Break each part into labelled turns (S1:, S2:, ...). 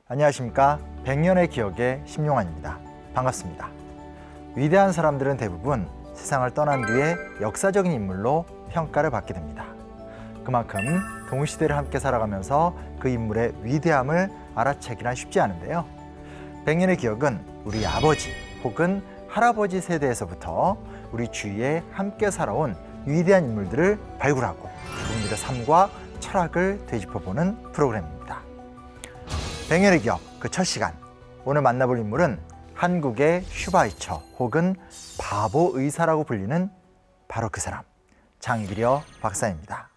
S1: 안녕하십니까. 100년의 기억의 심용환입니다. 반갑습니다. 위대한 사람들은 대부분 세상을 떠난 뒤에 역사적인 인물로 평가를 받게 됩니다. 그만큼 동시대를 함께 살아가면서 그 인물의 위대함을 알아채기란 쉽지 않은데요. 100년의 기억은 우리 아버지 혹은 할아버지 세대에서부터 우리 주위에 함께 살아온 위대한 인물들을 발굴하고 그분들의 삶과 철학을 되짚어보는 프로그램입니다. 100년의 기억 그 첫 시간, 오늘 만나볼 인물은 한국의 슈바이처 혹은 바보 의사라고 불리는 바로 그 사람, 장기려 박사입니다.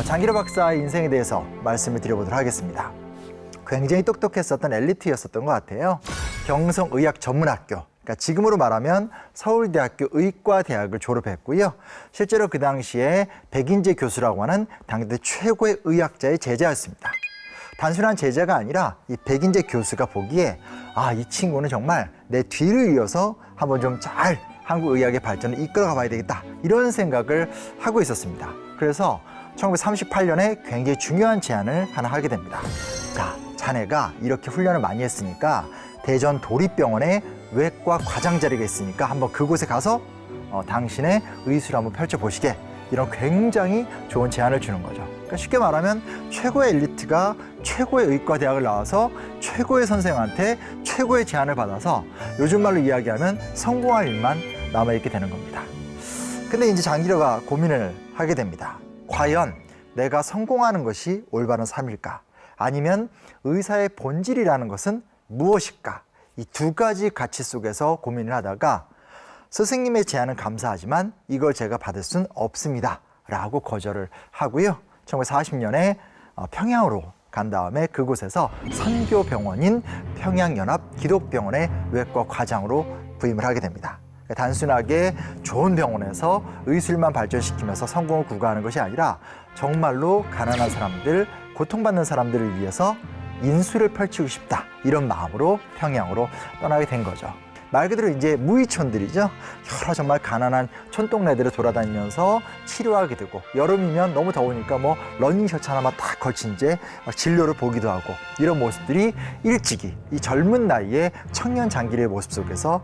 S1: 장기려 박사의 인생에 대해서 말씀을 드려보도록 하겠습니다. 굉장히 똑똑했었던 엘리트였었던 것 같아요. 경성의학전문학교, 그러니까 지금으로 말하면 서울대학교 의과대학을 졸업했고요. 실제로 그 당시에 백인재 교수라고 하는 당대 최고의 의학자의 제자였습니다. 단순한 제자가 아니라 이 백인재 교수가 보기에 이 친구는 정말 내 뒤를 이어서 한번 좀 잘 한국 의학의 발전을 이끌어가 봐야 되겠다, 이런 생각을 하고 있었습니다. 그래서 1938년에 굉장히 중요한 제안을 하나 하게 됩니다. 자, 자네가 이렇게 훈련을 많이 했으니까 대전 도립병원에 외과 과장 자리가 있으니까 한번 그곳에 가서 당신의 의술을 한번 펼쳐보시게, 이런 굉장히 좋은 제안을 주는 거죠. 그러니까 쉽게 말하면 최고의 엘리트가 최고의 의과대학을 나와서 최고의 선생한테 최고의 제안을 받아서 요즘 말로 이야기하면 성공할 일만 남아있게 되는 겁니다. 근데 이제 장기려가 고민을 하게 됩니다. 과연 내가 성공하는 것이 올바른 삶일까? 아니면 의사의 본질이라는 것은 무엇일까? 이 두 가지 가치 속에서 고민을 하다가 스승님의 제안은 감사하지만 이걸 제가 받을 순 없습니다 라고 거절을 하고요. 1940년에 평양으로 간 다음에 그곳에서 선교병원인 평양연합기독병원의 외과 과장으로 부임을 하게 됩니다. 단순하게 좋은 병원에서 의술만 발전시키면서 성공을 구가하는 것이 아니라 정말로 가난한 사람들, 고통받는 사람들을 위해서 인술을 펼치고 싶다, 이런 마음으로 평양으로 떠나게 된 거죠. 말 그대로 이제 무의촌들이죠. 여러 정말 가난한 촌동네들을 돌아다니면서 치료하게 되고, 여름이면 너무 더우니까 러닝셔츠 하나만 딱 걸친 채 진료를 보기도 하고, 이런 모습들이 일찍이 이 젊은 나이에 청년 장기려의 모습 속에서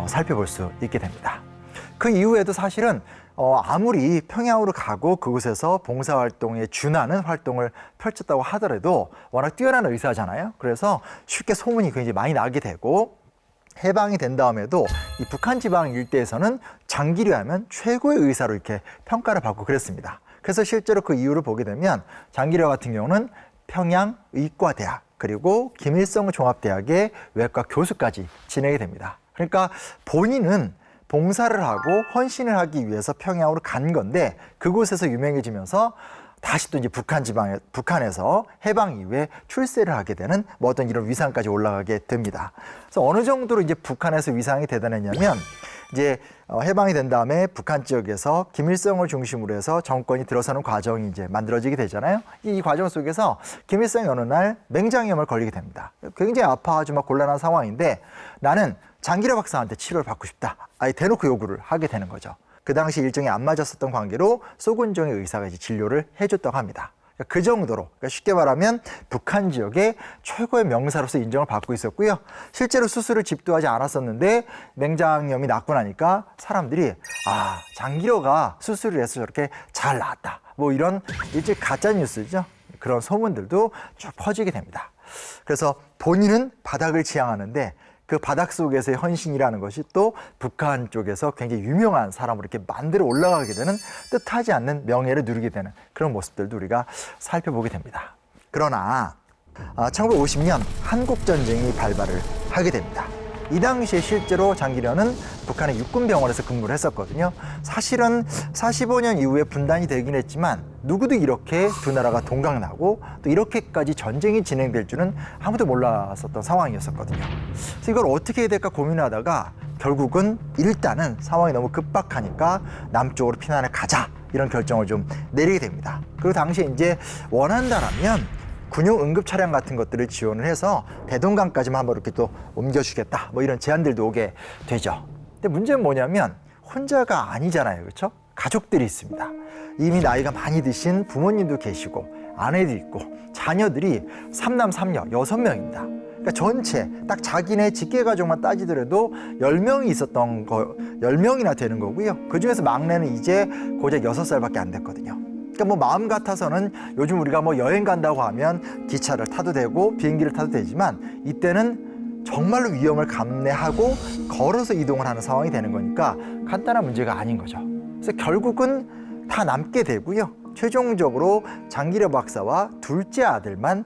S1: 살펴볼 수 있게 됩니다. 그 이후에도 사실은 아무리 평양으로 가고 그곳에서 봉사활동에 준하는 활동을 펼쳤다고 하더라도 워낙 뛰어난 의사잖아요. 그래서 쉽게 소문이 굉장히 많이 나게 되고, 해방이 된 다음에도 이 북한 지방 일대에서는 장기려 하면 최고의 의사로 이렇게 평가를 받고 그랬습니다. 그래서 실제로 그 이유를 보게 되면 장기려 같은 경우는 평양의과대학 그리고 김일성 종합대학의 외과 교수까지 지내게 됩니다. 그러니까 본인은 봉사를 하고 헌신을 하기 위해서 평양으로 간 건데, 그곳에서 유명해지면서 다시 또 이제 북한에서 해방 이후에 출세를 하게 되는 어떤 이런 위상까지 올라가게 됩니다. 그래서 어느 정도로 이제 북한에서 위상이 대단했냐면, 이제 해방이 된 다음에 북한 지역에서 김일성을 중심으로 해서 정권이 들어서는 과정이 이제 만들어지게 되잖아요. 이 과정 속에서 김일성이 어느 날 맹장염을 걸리게 됩니다. 굉장히 아파하고 막 곤란한 상황인데, 나는 장기려 박사한테 치료를 받고 싶다, 아예 대놓고 요구를 하게 되는 거죠. 그 당시 일정이 안 맞았었던 관계로 소근종의 의사가 이제 진료를 해줬다고 합니다. 그 정도로, 그러니까 쉽게 말하면 북한 지역의 최고의 명사로서 인정을 받고 있었고요. 실제로 수술을 집도하지 않았었는데 맹장염이 낫고 나니까 사람들이 장기려가 수술을 해서 저렇게 잘 나았다, 이런 일찍 가짜 뉴스죠. 그런 소문들도 쭉 퍼지게 됩니다. 그래서 본인은 바닥을 지향하는데 그 바닷속에서의 헌신이라는 것이 또 북한 쪽에서 굉장히 유명한 사람으로 이렇게 만들어 올라가게 되는 뜻하지 않는 명예를 누리게 되는 그런 모습들도 우리가 살펴보게 됩니다. 그러나 1950년 한국전쟁이 발발을 하게 됩니다. 이 당시에 실제로 장기련은 북한의 육군병원에서 근무를 했었거든요. 사실은 45년 이후에 분단이 되긴 했지만 누구도 이렇게 두 나라가 동강나고 또 이렇게까지 전쟁이 진행될 줄은 아무도 몰랐었던 상황이었었거든요. 그래서 이걸 어떻게 해야 될까 고민하다가 결국은 일단은 상황이 너무 급박하니까 남쪽으로 피난을 가자 이런 결정을 좀 내리게 됩니다. 그리고 당시에 이제 원한다라면 군용 응급 차량 같은 것들을 지원을 해서 대동강까지만 한번 이렇게 또 옮겨주겠다 뭐 이런 제안들도 오게 되죠. 근데 문제는 뭐냐면 혼자가 아니잖아요, 그렇죠? 가족들이 있습니다. 이미 나이가 많이 드신 부모님도 계시고 아내도 있고 자녀들이 3남 3녀 6명입니다. 그러니까 전체 딱 자기네 직계가족만 따지더라도 10명이 있었던 거 10명이나 되는 거고요. 그중에서 막내는 이제 고작 6살밖에 안 됐거든요. 그러니까 뭐 마음 같아서는 요즘 우리가 뭐 여행 간다고 하면 기차를 타도 되고 비행기를 타도 되지만 이때는 정말로 위험을 감내하고 걸어서 이동을 하는 상황이 되는 거니까 간단한 문제가 아닌 거죠. 그래서 결국은 다 남게 되고요. 최종적으로 장기려 박사와 둘째 아들만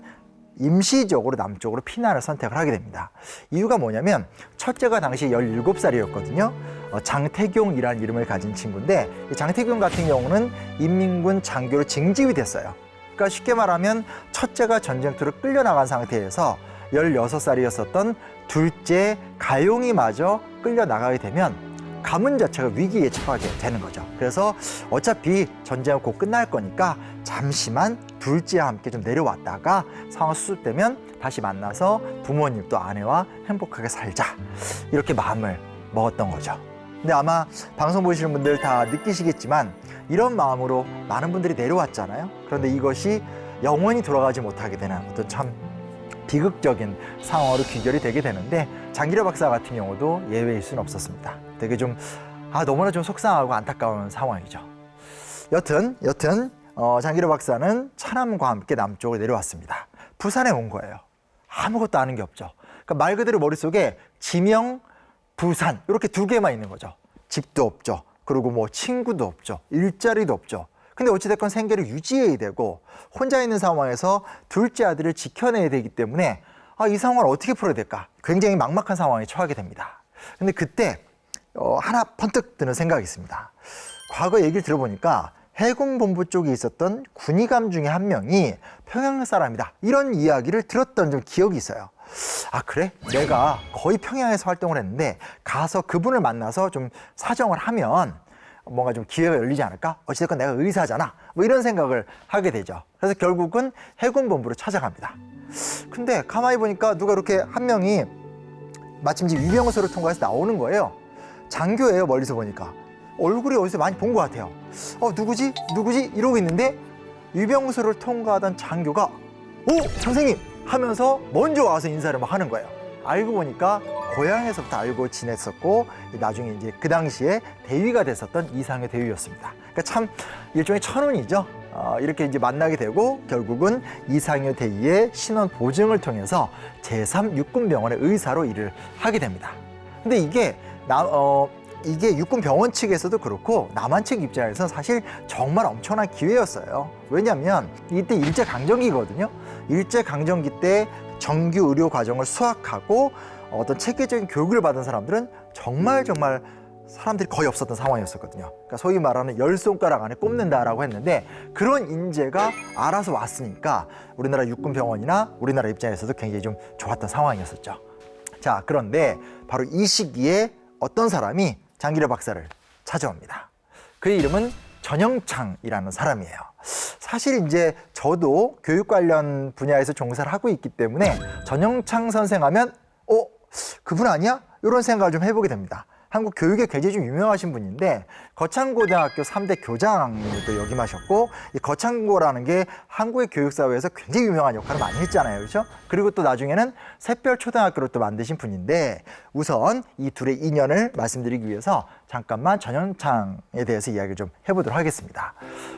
S1: 임시적으로 남쪽으로 피난을 선택을 하게 됩니다. 이유가 뭐냐면 첫째가 당시 17살이었거든요. 장태경이라는 이름을 가진 친구인데 장태경 같은 경우는 인민군 장교로 징집이 됐어요. 그러니까 쉽게 말하면 첫째가 전쟁터로 끌려나간 상태에서 16살이었었던 둘째 가용이마저 끌려나가게 되면 가문 자체가 위기에 처하게 되는 거죠. 그래서 어차피 전쟁은 곧 끝날 거니까 잠시만 둘째와 함께 좀 내려왔다가 상황 수습되면 다시 만나서 부모님 또 아내와 행복하게 살자 이렇게 마음을 먹었던 거죠. 근데 아마 방송 보시는 분들 다 느끼시겠지만 이런 마음으로 많은 분들이 내려왔잖아요. 그런데 이것이 영원히 돌아가지 못하게 되는 어떤 참 비극적인 상황으로 귀결이 되게 되는데 장기려 박사 같은 경우도 예외일 수는 없었습니다. 되게 좀 너무나 좀 속상하고 안타까운 상황이죠. 여튼 장기려 박사는 차남과 함께 남쪽으로 내려왔습니다. 부산에 온 거예요. 아무것도 아는 게 없죠. 그러니까 말 그대로 머릿속에 지명, 부산 이렇게 두 개만 있는 거죠. 집도 없죠. 그리고 뭐 친구도 없죠. 일자리도 없죠. 근데 어찌됐건 생계를 유지해야 되고 혼자 있는 상황에서 둘째 아들을 지켜내야 되기 때문에 이 상황을 어떻게 풀어야 될까? 굉장히 막막한 상황에 처하게 됩니다. 근데 그때 하나 번뜩 드는 생각이 있습니다. 과거 얘기를 들어보니까 해군본부 쪽에 있었던 군의감 중에 한 명이 평양 사람이다 이런 이야기를 들었던 좀 기억이 있어요. 그래? 내가 거의 평양에서 활동을 했는데 가서 그분을 만나서 좀 사정을 하면 뭔가 좀 기회가 열리지 않을까? 어찌됐건 내가 의사잖아 뭐 이런 생각을 하게 되죠. 그래서 결국은 해군본부로 찾아갑니다. 근데 가만히 보니까 누가 이렇게 한 명이 마침 이제 위병소를 통과해서 나오는 거예요. 장교예요. 멀리서 보니까 얼굴이 어디서 많이 본 것 같아요. 누구지 이러고 있는데 위병소를 통과하던 장교가 선생님 하면서 먼저 와서 인사를 막 하는 거예요. 알고 보니까 고향에서부터 알고 지냈었고 나중에 이제 그 당시에 대위가 됐었던 이상효 대위였습니다. 그러니까 참 일종의 천운이죠. 이렇게 이제 만나게 되고 결국은 이상효 대위의 신원 보증을 통해서 제3육군병원의 의사로 일을 하게 됩니다. 근데 이게 육군병원 측에서도 그렇고 남한 측 입장에서는 사실 정말 엄청난 기회였어요. 왜냐하면 이때 일제강점기거든요. 일제강점기 때 정규 의료 과정을 수학하고 어떤 체계적인 교육을 받은 사람들은 정말 사람들이 거의 없었던 상황이었었거든요. 그러니까 소위 말하는 10손가락 안에 꼽는다라고 했는데 그런 인재가 알아서 왔으니까 우리나라 육군병원이나 우리나라 입장에서도 굉장히 좀 좋았던 상황이었었죠. 자, 그런데 바로 이 시기에 어떤 사람이 장기려 박사를 찾아옵니다. 그의 이름은 전영창이라는 사람이에요. 사실 이제 저도 교육 관련 분야에서 종사를 하고 있기 때문에 전영창 선생 하면 그분 아니야? 이런 생각을 좀 해보게 됩니다. 한국 교육에 굉장히 좀 유명하신 분인데 거창고등학교 3대 교장님을 또 역임하셨고 이 거창고라는 게 한국의 교육사회에서 굉장히 유명한 역할을 많이 했잖아요. 그렇죠? 그리고 또 나중에는 샛별초등학교를 또 만드신 분인데 우선 이 둘의 인연을 말씀드리기 위해서 잠깐만 전현창에 대해서 이야기를 좀 해보도록 하겠습니다.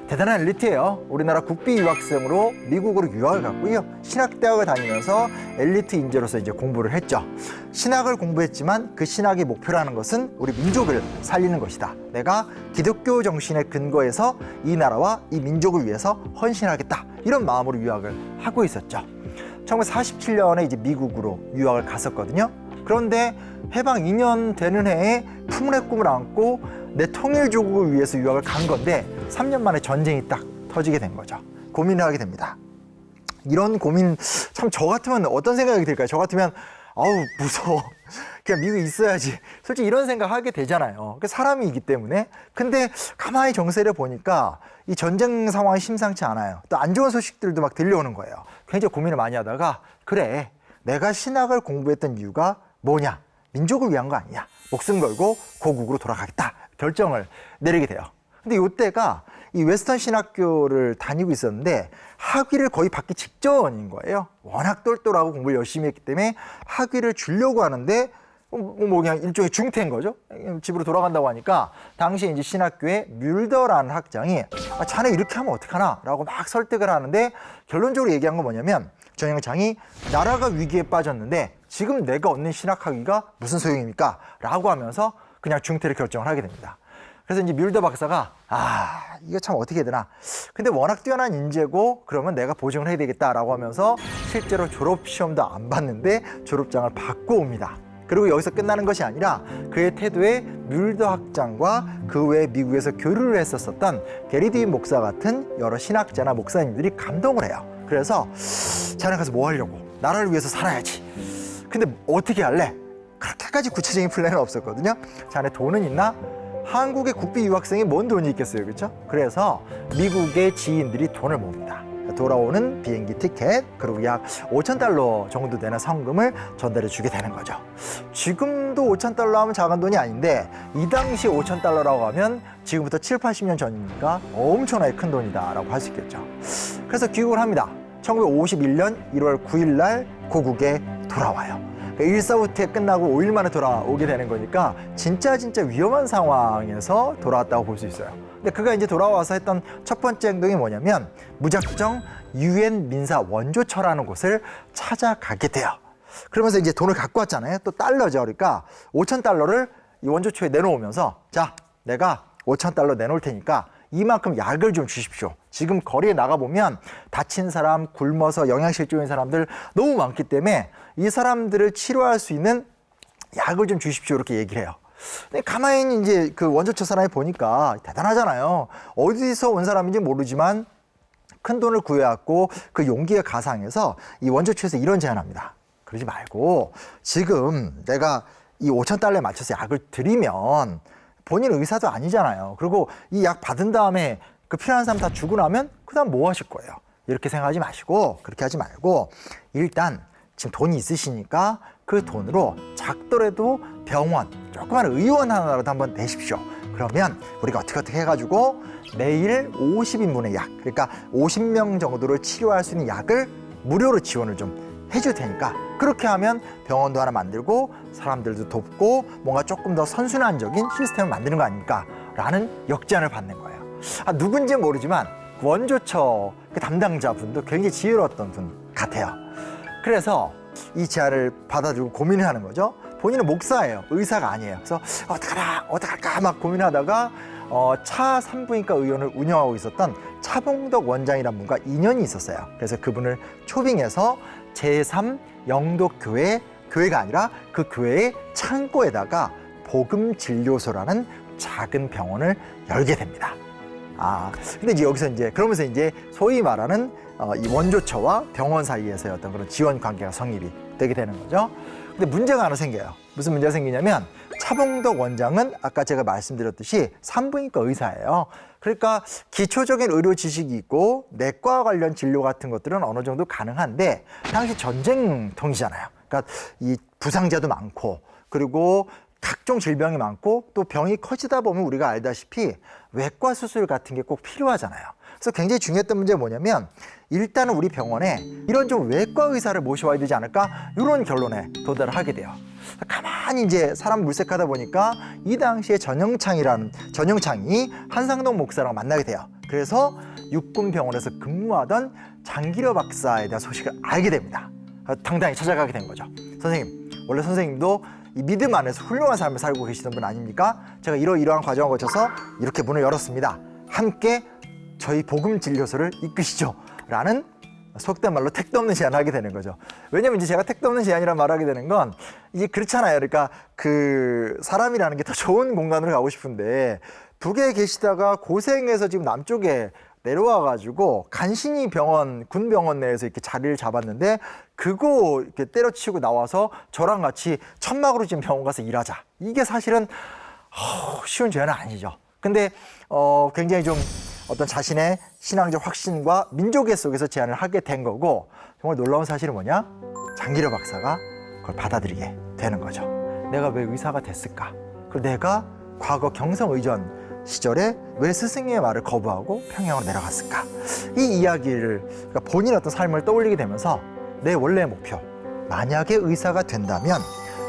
S1: 대단한 엘리트예요. 우리나라 국비 유학생으로 미국으로 유학을 갔고요. 신학대학을 다니면서 엘리트 인재로서 이제 공부를 했죠. 신학을 공부했지만 그 신학의 목표라는 것은 우리 민족을 살리는 것이다. 내가 기독교 정신에 근거해서 이 나라와 이 민족을 위해서 헌신하겠다. 이런 마음으로 유학을 하고 있었죠. 1947년에 이제 미국으로 유학을 갔었거든요. 그런데 해방 2년 되는 해에 풍운의 꿈을 안고 내 통일조국을 위해서 유학을 간 건데 3년 만에 전쟁이 딱 터지게 된 거죠. 고민을 하게 됩니다. 이런 고민 참 저 같으면 어떤 생각이 들까요? 저 같으면 아우 무서워. 그냥 미국에 있어야지. 솔직히 이런 생각 하게 되잖아요. 사람이기 때문에. 근데 가만히 정세를 보니까 이 전쟁 상황이 심상치 않아요. 또 안 좋은 소식들도 막 들려오는 거예요. 굉장히 고민을 많이 하다가 그래 내가 신학을 공부했던 이유가 뭐냐? 민족을 위한 거 아니냐? 목숨 걸고 고국으로 돌아가겠다. 결정을 내리게 돼요. 근데 이때가 이 웨스턴 신학교를 다니고 있었는데 학위를 거의 받기 직전인 거예요. 워낙 똘똘하고 공부를 열심히 했기 때문에 학위를 주려고 하는데 뭐 그냥 일종의 중퇴인 거죠. 집으로 돌아간다고 하니까 당시에 이제 신학교에 뮬더라는 학장이 자네 이렇게 하면 어떡하나 라고 막 설득을 하는데 결론적으로 얘기한 건 뭐냐면 전현창이 나라가 위기에 빠졌는데 지금 내가 얻는 신학학위가 무슨 소용입니까? 라고 하면서 그냥 중퇴를 결정을 하게 됩니다. 그래서 이제 뮬더 박사가 이거 참 어떻게 해야 되나. 근데 워낙 뛰어난 인재고 그러면 내가 보증을 해야 되겠다라고 하면서 실제로 졸업시험도 안 봤는데 졸업장을 받고 옵니다. 그리고 여기서 끝나는 것이 아니라 그의 태도에 뮬더 학장과 그 외에 미국에서 교류를 했었던 게리 디윈 목사 같은 여러 신학자나 목사님들이 감동을 해요. 그래서 자네 가서 뭐 하려고? 나라를 위해서 살아야지. 근데 어떻게 할래? 그렇게까지 구체적인 플랜은 없었거든요. 자네 돈은 있나? 한국의 국비 유학생이 뭔 돈이 있겠어요, 그렇죠? 그래서 미국의 지인들이 돈을 모읍니다. 돌아오는 비행기 티켓 그리고 약 5,000달러 정도 되는 성금을 전달해 주게 되는 거죠. 지금도 5,000달러 하면 작은 돈이 아닌데 이 당시 5,000달러라고 하면 지금부터 7, 80년 전이니까 엄청나게 큰 돈이다라고 할 수 있겠죠. 그래서 귀국을 합니다. 1951년 1월 9일 날 고국에 돌아와요. 일사후퇴 끝나고 5일 만에 돌아오게 되는 거니까 진짜 위험한 상황에서 돌아왔다고 볼 수 있어요. 근데 그가 이제 돌아와서 했던 첫 번째 행동이 뭐냐면 무작정 유엔 민사 원조처라는 곳을 찾아가게 돼요. 그러면서 이제 돈을 갖고 왔잖아요. 또 달러죠. 그러니까 5,000달러를 이 원조처에 내놓으면서 자, 내가 5,000달러 내놓을 테니까 이만큼 약을 좀 주십시오. 지금 거리에 나가보면 다친 사람, 굶어서 영양실조인 사람들 너무 많기 때문에 이 사람들을 치료할 수 있는 약을 좀 주십시오. 이렇게 얘기를 해요. 근데 가만히 이제 그 원조처 사람이 보니까 대단하잖아요. 어디서 온 사람인지 모르지만 큰 돈을 구해왔고 그 용기에 가상해서 이 원조처에서 이런 제안합니다. 그러지 말고 지금 내가 이 5,000달러에 맞춰서 약을 드리면 본인 의사도 아니잖아요. 그리고 이 약 받은 다음에 그 필요한 사람 다 주고 나면 그다음 뭐 하실 거예요? 이렇게 생각하지 마시고 그렇게 하지 말고 일단 지금 돈이 있으시니까 그 돈으로 작더라도 병원, 조그만 의원 하나라도 한번 내십시오. 그러면 우리가 어떻게 해가지고 매일 50인분의 약, 그러니까 50명 정도를 치료할 수 있는 약을 무료로 지원을 좀 해줄 테니까 그렇게 하면 병원도 하나 만들고 사람들도 돕고 뭔가 조금 더 선순환적인 시스템을 만드는 거 아닙니까? 라는 역제안을 받는 거예요. 누군지 모르지만 원조처 그 담당자분도 굉장히 지혜로웠던 분 같아요. 그래서 이 제안을 받아들고 고민을 하는 거죠. 본인은 목사예요. 의사가 아니에요. 그래서 어떡할까 막 고민하다가 차 산부인과 의원을 운영하고 있었던 차봉덕 원장이라는 분과 인연이 있었어요. 그래서 그분을 초빙해서 제3 영독교회가 아니라 그 교회의 창고에다가 복음진료소라는 작은 병원을 열게 됩니다. 근데 이제 여기서 그러면서 소위 말하는 이 원조처와 병원 사이에서의 어떤 그런 지원 관계가 성립이 되게 되는 거죠. 근데 문제가 하나 생겨요. 무슨 문제가 생기냐면 차봉덕 원장은 아까 제가 말씀드렸듯이 산부인과 의사예요. 그러니까 기초적인 의료 지식이 있고 내과 관련 진료 같은 것들은 어느 정도 가능한데 당시 전쟁통이잖아요. 그러니까 이 부상자도 많고 그리고 각종 질병이 많고 또 병이 커지다 보면 우리가 알다시피 외과 수술 같은 게 꼭 필요하잖아요. 그래서 굉장히 중요했던 문제가 뭐냐면 일단은 우리 병원에 이런 좀 외과 의사를 모셔와야 되지 않을까 이런 결론에 도달을 하게 돼요. 가만히 이제 사람 물색하다 보니까 이 당시에 전영창이 한상동 목사랑 만나게 돼요. 그래서 육군병원에서 근무하던 장기려 박사에 대한 소식을 알게 됩니다. 당당히 찾아가게 된 거죠. 선생님, 원래 선생님도 이 믿음 안에서 훌륭한 삶을 살고 계시던 분 아닙니까? 제가 이러이러한 과정을 거쳐서 이렇게 문을 열었습니다. 함께 저희 복음 진료소를 이끄시죠. 라는 속된 말로 택도 없는 제안을 하게 되는 거죠. 왜냐면 이제 제가 택도 없는 제안이란 말을 하게 되는 건 이게 그렇잖아요. 그러니까 그 사람이라는 게 더 좋은 공간으로 가고 싶은데 북에 계시다가 고생해서 지금 남쪽에 내려와가지고 간신히 군 병원 내에서 이렇게 자리를 잡았는데 그거 이렇게 때려치고 나와서 저랑 같이 천막으로 지금 병원 가서 일하자. 이게 사실은 쉬운 제안은 아니죠. 근데 굉장히 좀 어떤 자신의 신앙적 확신과 민족애 속에서 제안을 하게 된 거고, 정말 놀라운 사실은 뭐냐? 장기려 박사가 그걸 받아들이게 되는 거죠. 내가 왜 의사가 됐을까? 그리고 내가 과거 경성의전 시절에 왜 스승의 말을 거부하고 평양으로 내려갔을까? 이 이야기를, 그러니까 본인의 어떤 삶을 떠올리게 되면서 내 원래의 목표, 만약에 의사가 된다면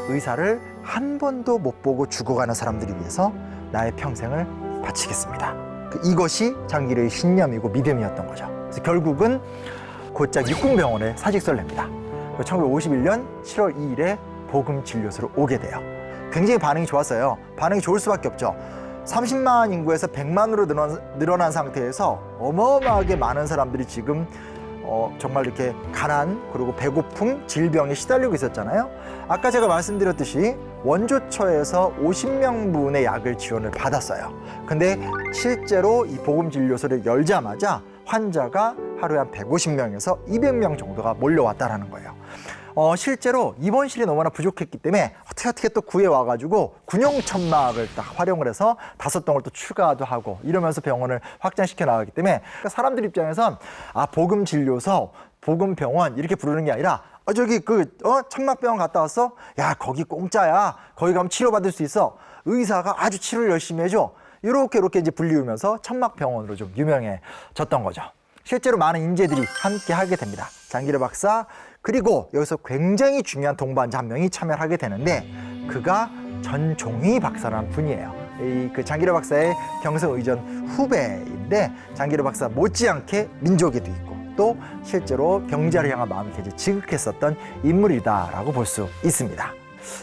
S1: 의사를 한 번도 못 보고 죽어가는 사람들을 위해서 나의 평생을 바치겠습니다. 이것이 장기려의 신념이고 믿음이었던 거죠. 그래서 결국은 곧장 육군병원에 사직서를 냅니다. 1951년 7월 2일에 복음진료소로 오게 돼요. 굉장히 반응이 좋았어요. 반응이 좋을 수밖에 없죠. 30만 인구에서 100만으로 늘어난 상태에서 어마어마하게 많은 사람들이 지금 정말 이렇게 가난, 그리고 배고픔, 질병에 시달리고 있었잖아요. 아까 제가 말씀드렸듯이 원조처에서 50명분의 약을 지원을 받았어요. 근데 실제로 이 복음진료소를 열자마자 환자가 하루에 한 150명에서 200명 정도가 몰려왔다라는 거예요. 실제로 입원실이 너무나 부족했기 때문에 어떻게 또 구해와가지고 군용 천막을 딱 활용을 해서 5동을 또 추가도 하고 이러면서 병원을 확장시켜 나가기 때문에, 그러니까 사람들 입장에선 복음진료소, 복음병원 이렇게 부르는 게 아니라 저기 천막병원 갔다 왔어? 야, 거기 공짜야. 거기 가면 치료받을 수 있어. 의사가 아주 치료를 열심히 해줘. 이렇게 이제 불리우면서 천막병원으로 좀 유명해졌던 거죠. 실제로 많은 인재들이 함께 하게 됩니다. 장기려 박사, 그리고 여기서 굉장히 중요한 동반자 한 명이 참여를 하게 되는데 그가 전종희 박사라는 분이에요. 그 장기려 박사의 경성의전 후배인데 장기려 박사 못지않게 민족에도 있고 또 실제로 병자를 향한 마음이 굉장히 지극했었던 인물이다라고 볼 수 있습니다.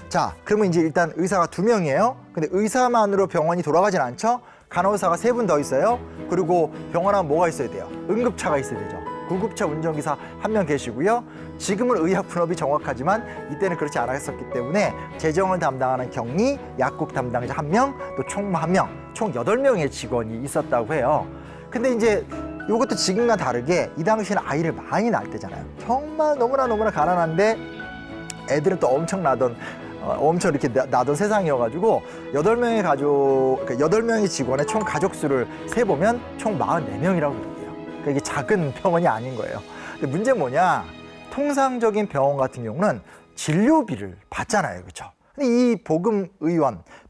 S1: 자, 그러면 이제 일단 의사가 2명이에요. 근데 의사만으로 병원이 돌아가진 않죠. 간호사가 3분 더 있어요. 그리고 병원 하면 뭐가 있어야 돼요? 응급차가 있어야 되죠. 구급차 운전기사 1명 계시고요. 지금은 의학 분업이 정확하지만 이때는 그렇지 않았었기 때문에 재정을 담당하는 격리, 약국 담당자 1명, 또 총무 1명, 총 8명의 직원이 있었다고 해요. 근데 이제 이것도 지금과 다르게 이 당시에는 아이를 많이 낳을 때잖아요. 정말 너무나 가난한데 애들은 또 엄청 이렇게 나던 세상이어가지고 8명의 그러니까 8명의 직원의 총 가족 수를 세보면 총 44명이라고 그래요. 그러니까 이게 작은 병원이 아닌 거예요. 근데 문제는 뭐냐? 통상적인 병원 같은 경우는 진료비를 받잖아요. 그렇죠? 근데 이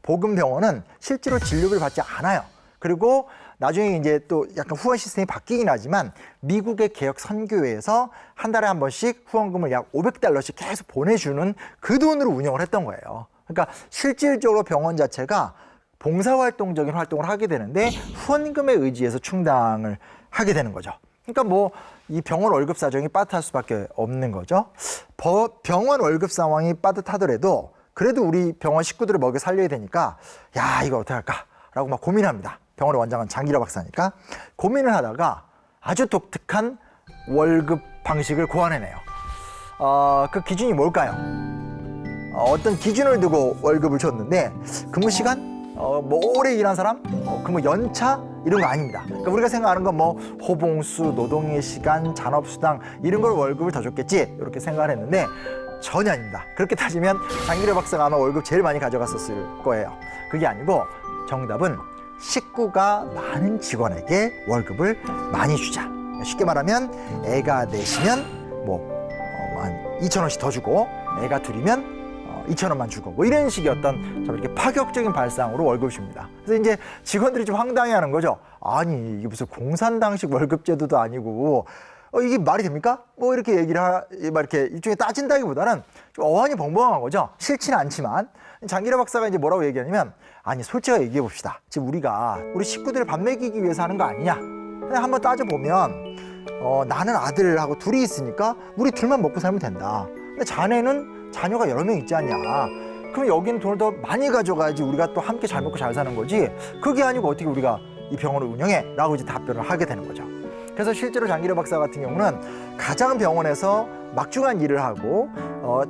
S1: 복음병원은 실제로 진료비를 받지 않아요. 그리고 나중에 이제 또 약간 후원 시스템이 바뀌긴 하지만 미국의 개혁 선교회에서 한 달에 한 번씩 후원금을 약 $500씩 계속 보내주는 그 돈으로 운영을 했던 거예요. 그러니까 실질적으로 병원 자체가 봉사활동적인 활동을 하게 되는데 후원금에 의지해서 충당을 하게 되는 거죠. 그러니까 이 병원 월급 사정이 빠듯할 수밖에 없는 거죠. 병원 월급 상황이 빠듯하더라도 그래도 우리 병원 식구들을 먹여 살려야 되니까 야, 이거 어떻게 할까라고 막 고민합니다. 병원의 원장은 장기려 박사니까 고민을 하다가 아주 독특한 월급 방식을 고안해내요. 그 기준이 뭘까요? 어떤 기준을 두고 월급을 줬는데 근무시간? 오래 일한 사람? 근무 연차? 이런 거 아닙니다. 그러니까 우리가 생각하는 건 호봉수, 노동의 시간, 잔업수당 이런 걸 월급을 더 줬겠지 이렇게 생각을 했는데 전혀 아닙니다. 그렇게 따지면 장기려 박사가 아마 월급 제일 많이 가져갔었을 거예요. 그게 아니고 정답은 식구가 많은 직원에게 월급을 많이 주자. 쉽게 말하면 애가 넷이면 한 2,000원씩 더 주고 애가 둘이면 2,000원만 주고 이런 식의 어떤 좀 이렇게 파격적인 발상으로 월급을 줍니다. 그래서 이제 직원들이 좀 황당해하는 거죠. 아니 이게 무슨 공산당식 월급 제도도 아니고 이게 말이 됩니까? 뭐 이렇게 막 이렇게 일종의 따진다기보다는 좀 어안이 벙벙한 거죠. 싫지는 않지만. 장기라 박사가 이제 뭐라고 얘기하냐면, 아니, 솔직하게 얘기해 봅시다. 지금 우리가 우리 식구들을 밥 먹이기 위해서 하는 거 아니냐? 그냥 한번 따져보면, 나는 아들하고 둘이 있으니까 우리 둘만 먹고 살면 된다. 근데 자네는 자녀가 여러 명 있지 않냐? 그럼 여기는 돈을 더 많이 가져가야지 우리가 또 함께 잘 먹고 잘 사는 거지. 그게 아니고 어떻게 우리가 이 병원을 운영해? 라고 이제 답변을 하게 되는 거죠. 그래서 실제로 장기려 박사 같은 경우는 가장 병원에서 막중한 일을 하고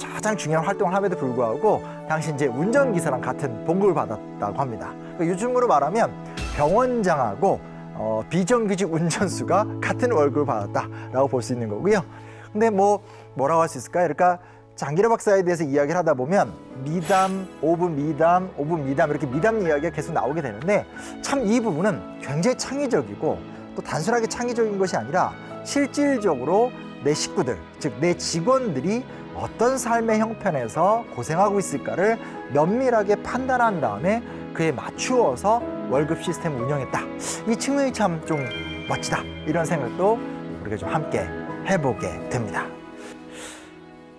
S1: 가장 중요한 활동을 함에도 불구하고 당시 이제 운전기사랑 같은 봉급을 받았다고 합니다. 그러니까 요즘으로 말하면 병원장하고 비정규직 운전수가 같은 월급을 받았다라고 볼 수 있는 거고요. 근데 뭐라고 할 수 있을까요? 그러니까 장기려 박사에 대해서 이야기를 하다 보면 미담, 5분 미담, 5분 미담 이렇게 미담 이야기가 계속 나오게 되는데 참 이 부분은 굉장히 창의적이고 또 단순하게 창의적인 것이 아니라 실질적으로 내 식구들, 즉 내 직원들이 어떤 삶의 형편에서 고생하고 있을까를 면밀하게 판단한 다음에 그에 맞추어서 월급 시스템을 운영했다. 이 측면이 참 좀 멋지다. 이런 생각도 우리가 좀 함께 해보게 됩니다.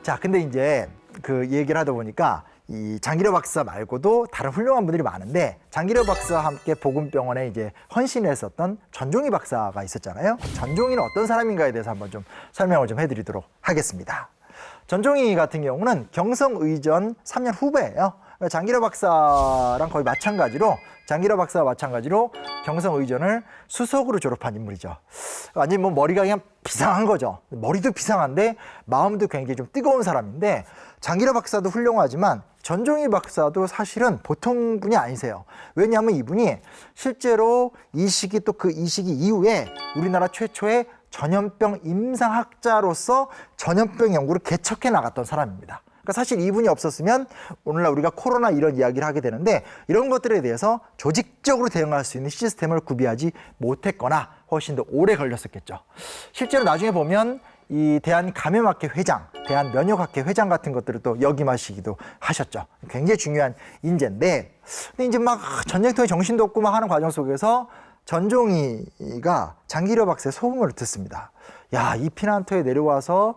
S1: 자, 근데 이제 그 얘기를 하다 보니까 이 장기려 박사 말고도 다른 훌륭한 분들이 많은데 장기려 박사와 함께 보건병원에 이제 헌신을 했었던 전종희 박사가 있었잖아요. 전종희는 어떤 사람인가에 대해서 한번 좀 설명을 좀 해드리도록 하겠습니다. 전종희 같은 경우는 경성의전 3년 후배예요. 장기려 박사랑 거의 마찬가지로 경성의전을 수석으로 졸업한 인물이죠. 완전히 머리가 그냥 비상한 거죠. 머리도 비상한데 마음도 굉장히 좀 뜨거운 사람인데 장기려 박사도 훌륭하지만 전종희 박사도 사실은 보통 분이 아니세요. 왜냐하면 이분이 실제로 이 시기 또 이 시기 이후에 우리나라 최초의 전염병 임상학자로서 전염병 연구를 개척해 나갔던 사람입니다. 그러니까 사실 이분이 없었으면 오늘날 우리가 코로나 이런 이야기를 하게 되는데 이런 것들에 대해서 조직적으로 대응할 수 있는 시스템을 구비하지 못했거나 훨씬 더 오래 걸렸었겠죠. 실제로 나중에 보면 이 대한감염학회 회장, 대한면역학회 회장 같은 것들을 또 역임하시기도 하셨죠. 굉장히 중요한 인재인데, 근데 이제 막 전쟁통에 정신도 없고 막 하는 과정 속에서 전종희가 장기려 박사의 소문을 듣습니다. 야, 이 피난처에 내려와서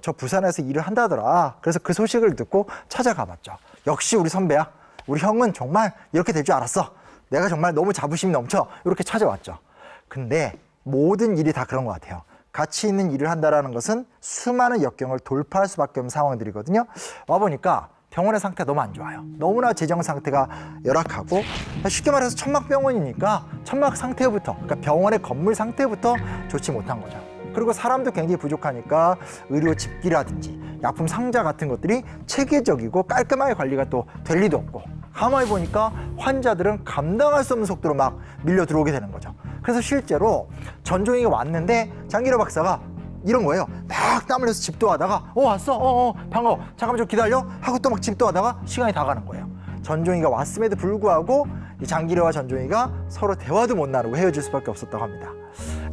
S1: 저 부산에서 일을 한다더라. 그래서 그 소식을 듣고 찾아가 봤죠. 역시 우리 선배야. 우리 형은 정말 이렇게 될 줄 알았어. 내가 정말 너무 자부심이 넘쳐. 이렇게 찾아왔죠. 근데 모든 일이 다 그런 것 같아요. 가치 있는 일을 한다는 것은 수많은 역경을 돌파할 수밖에 없는 상황들이거든요. 와보니까 병원의 상태가 너무 안 좋아요. 너무나 재정 상태가 열악하고 쉽게 말해서 천막병원이니까 천막 상태부터, 그러니까 병원의 건물 상태부터 좋지 못한 거죠. 그리고 사람도 굉장히 부족하니까 의료 집기라든지 약품 상자 같은 것들이 체계적이고 깔끔하게 관리가 또 될 리도 없고 가만히 보니까 환자들은 감당할 수 없는 속도로 막 밀려 들어오게 되는 거죠. 그래서 실제로 전종희가 왔는데 장기려 박사가 이런 거예요. 막 땀 흘려서 집도하다가 왔어? 반가워. 잠깐만 좀 기다려. 하고 또 막 집도하다가 시간이 다 가는 거예요. 전종희가 왔음에도 불구하고 이 장기려와 전종희가 서로 대화도 못 나누고 헤어질 수밖에 없었다고 합니다.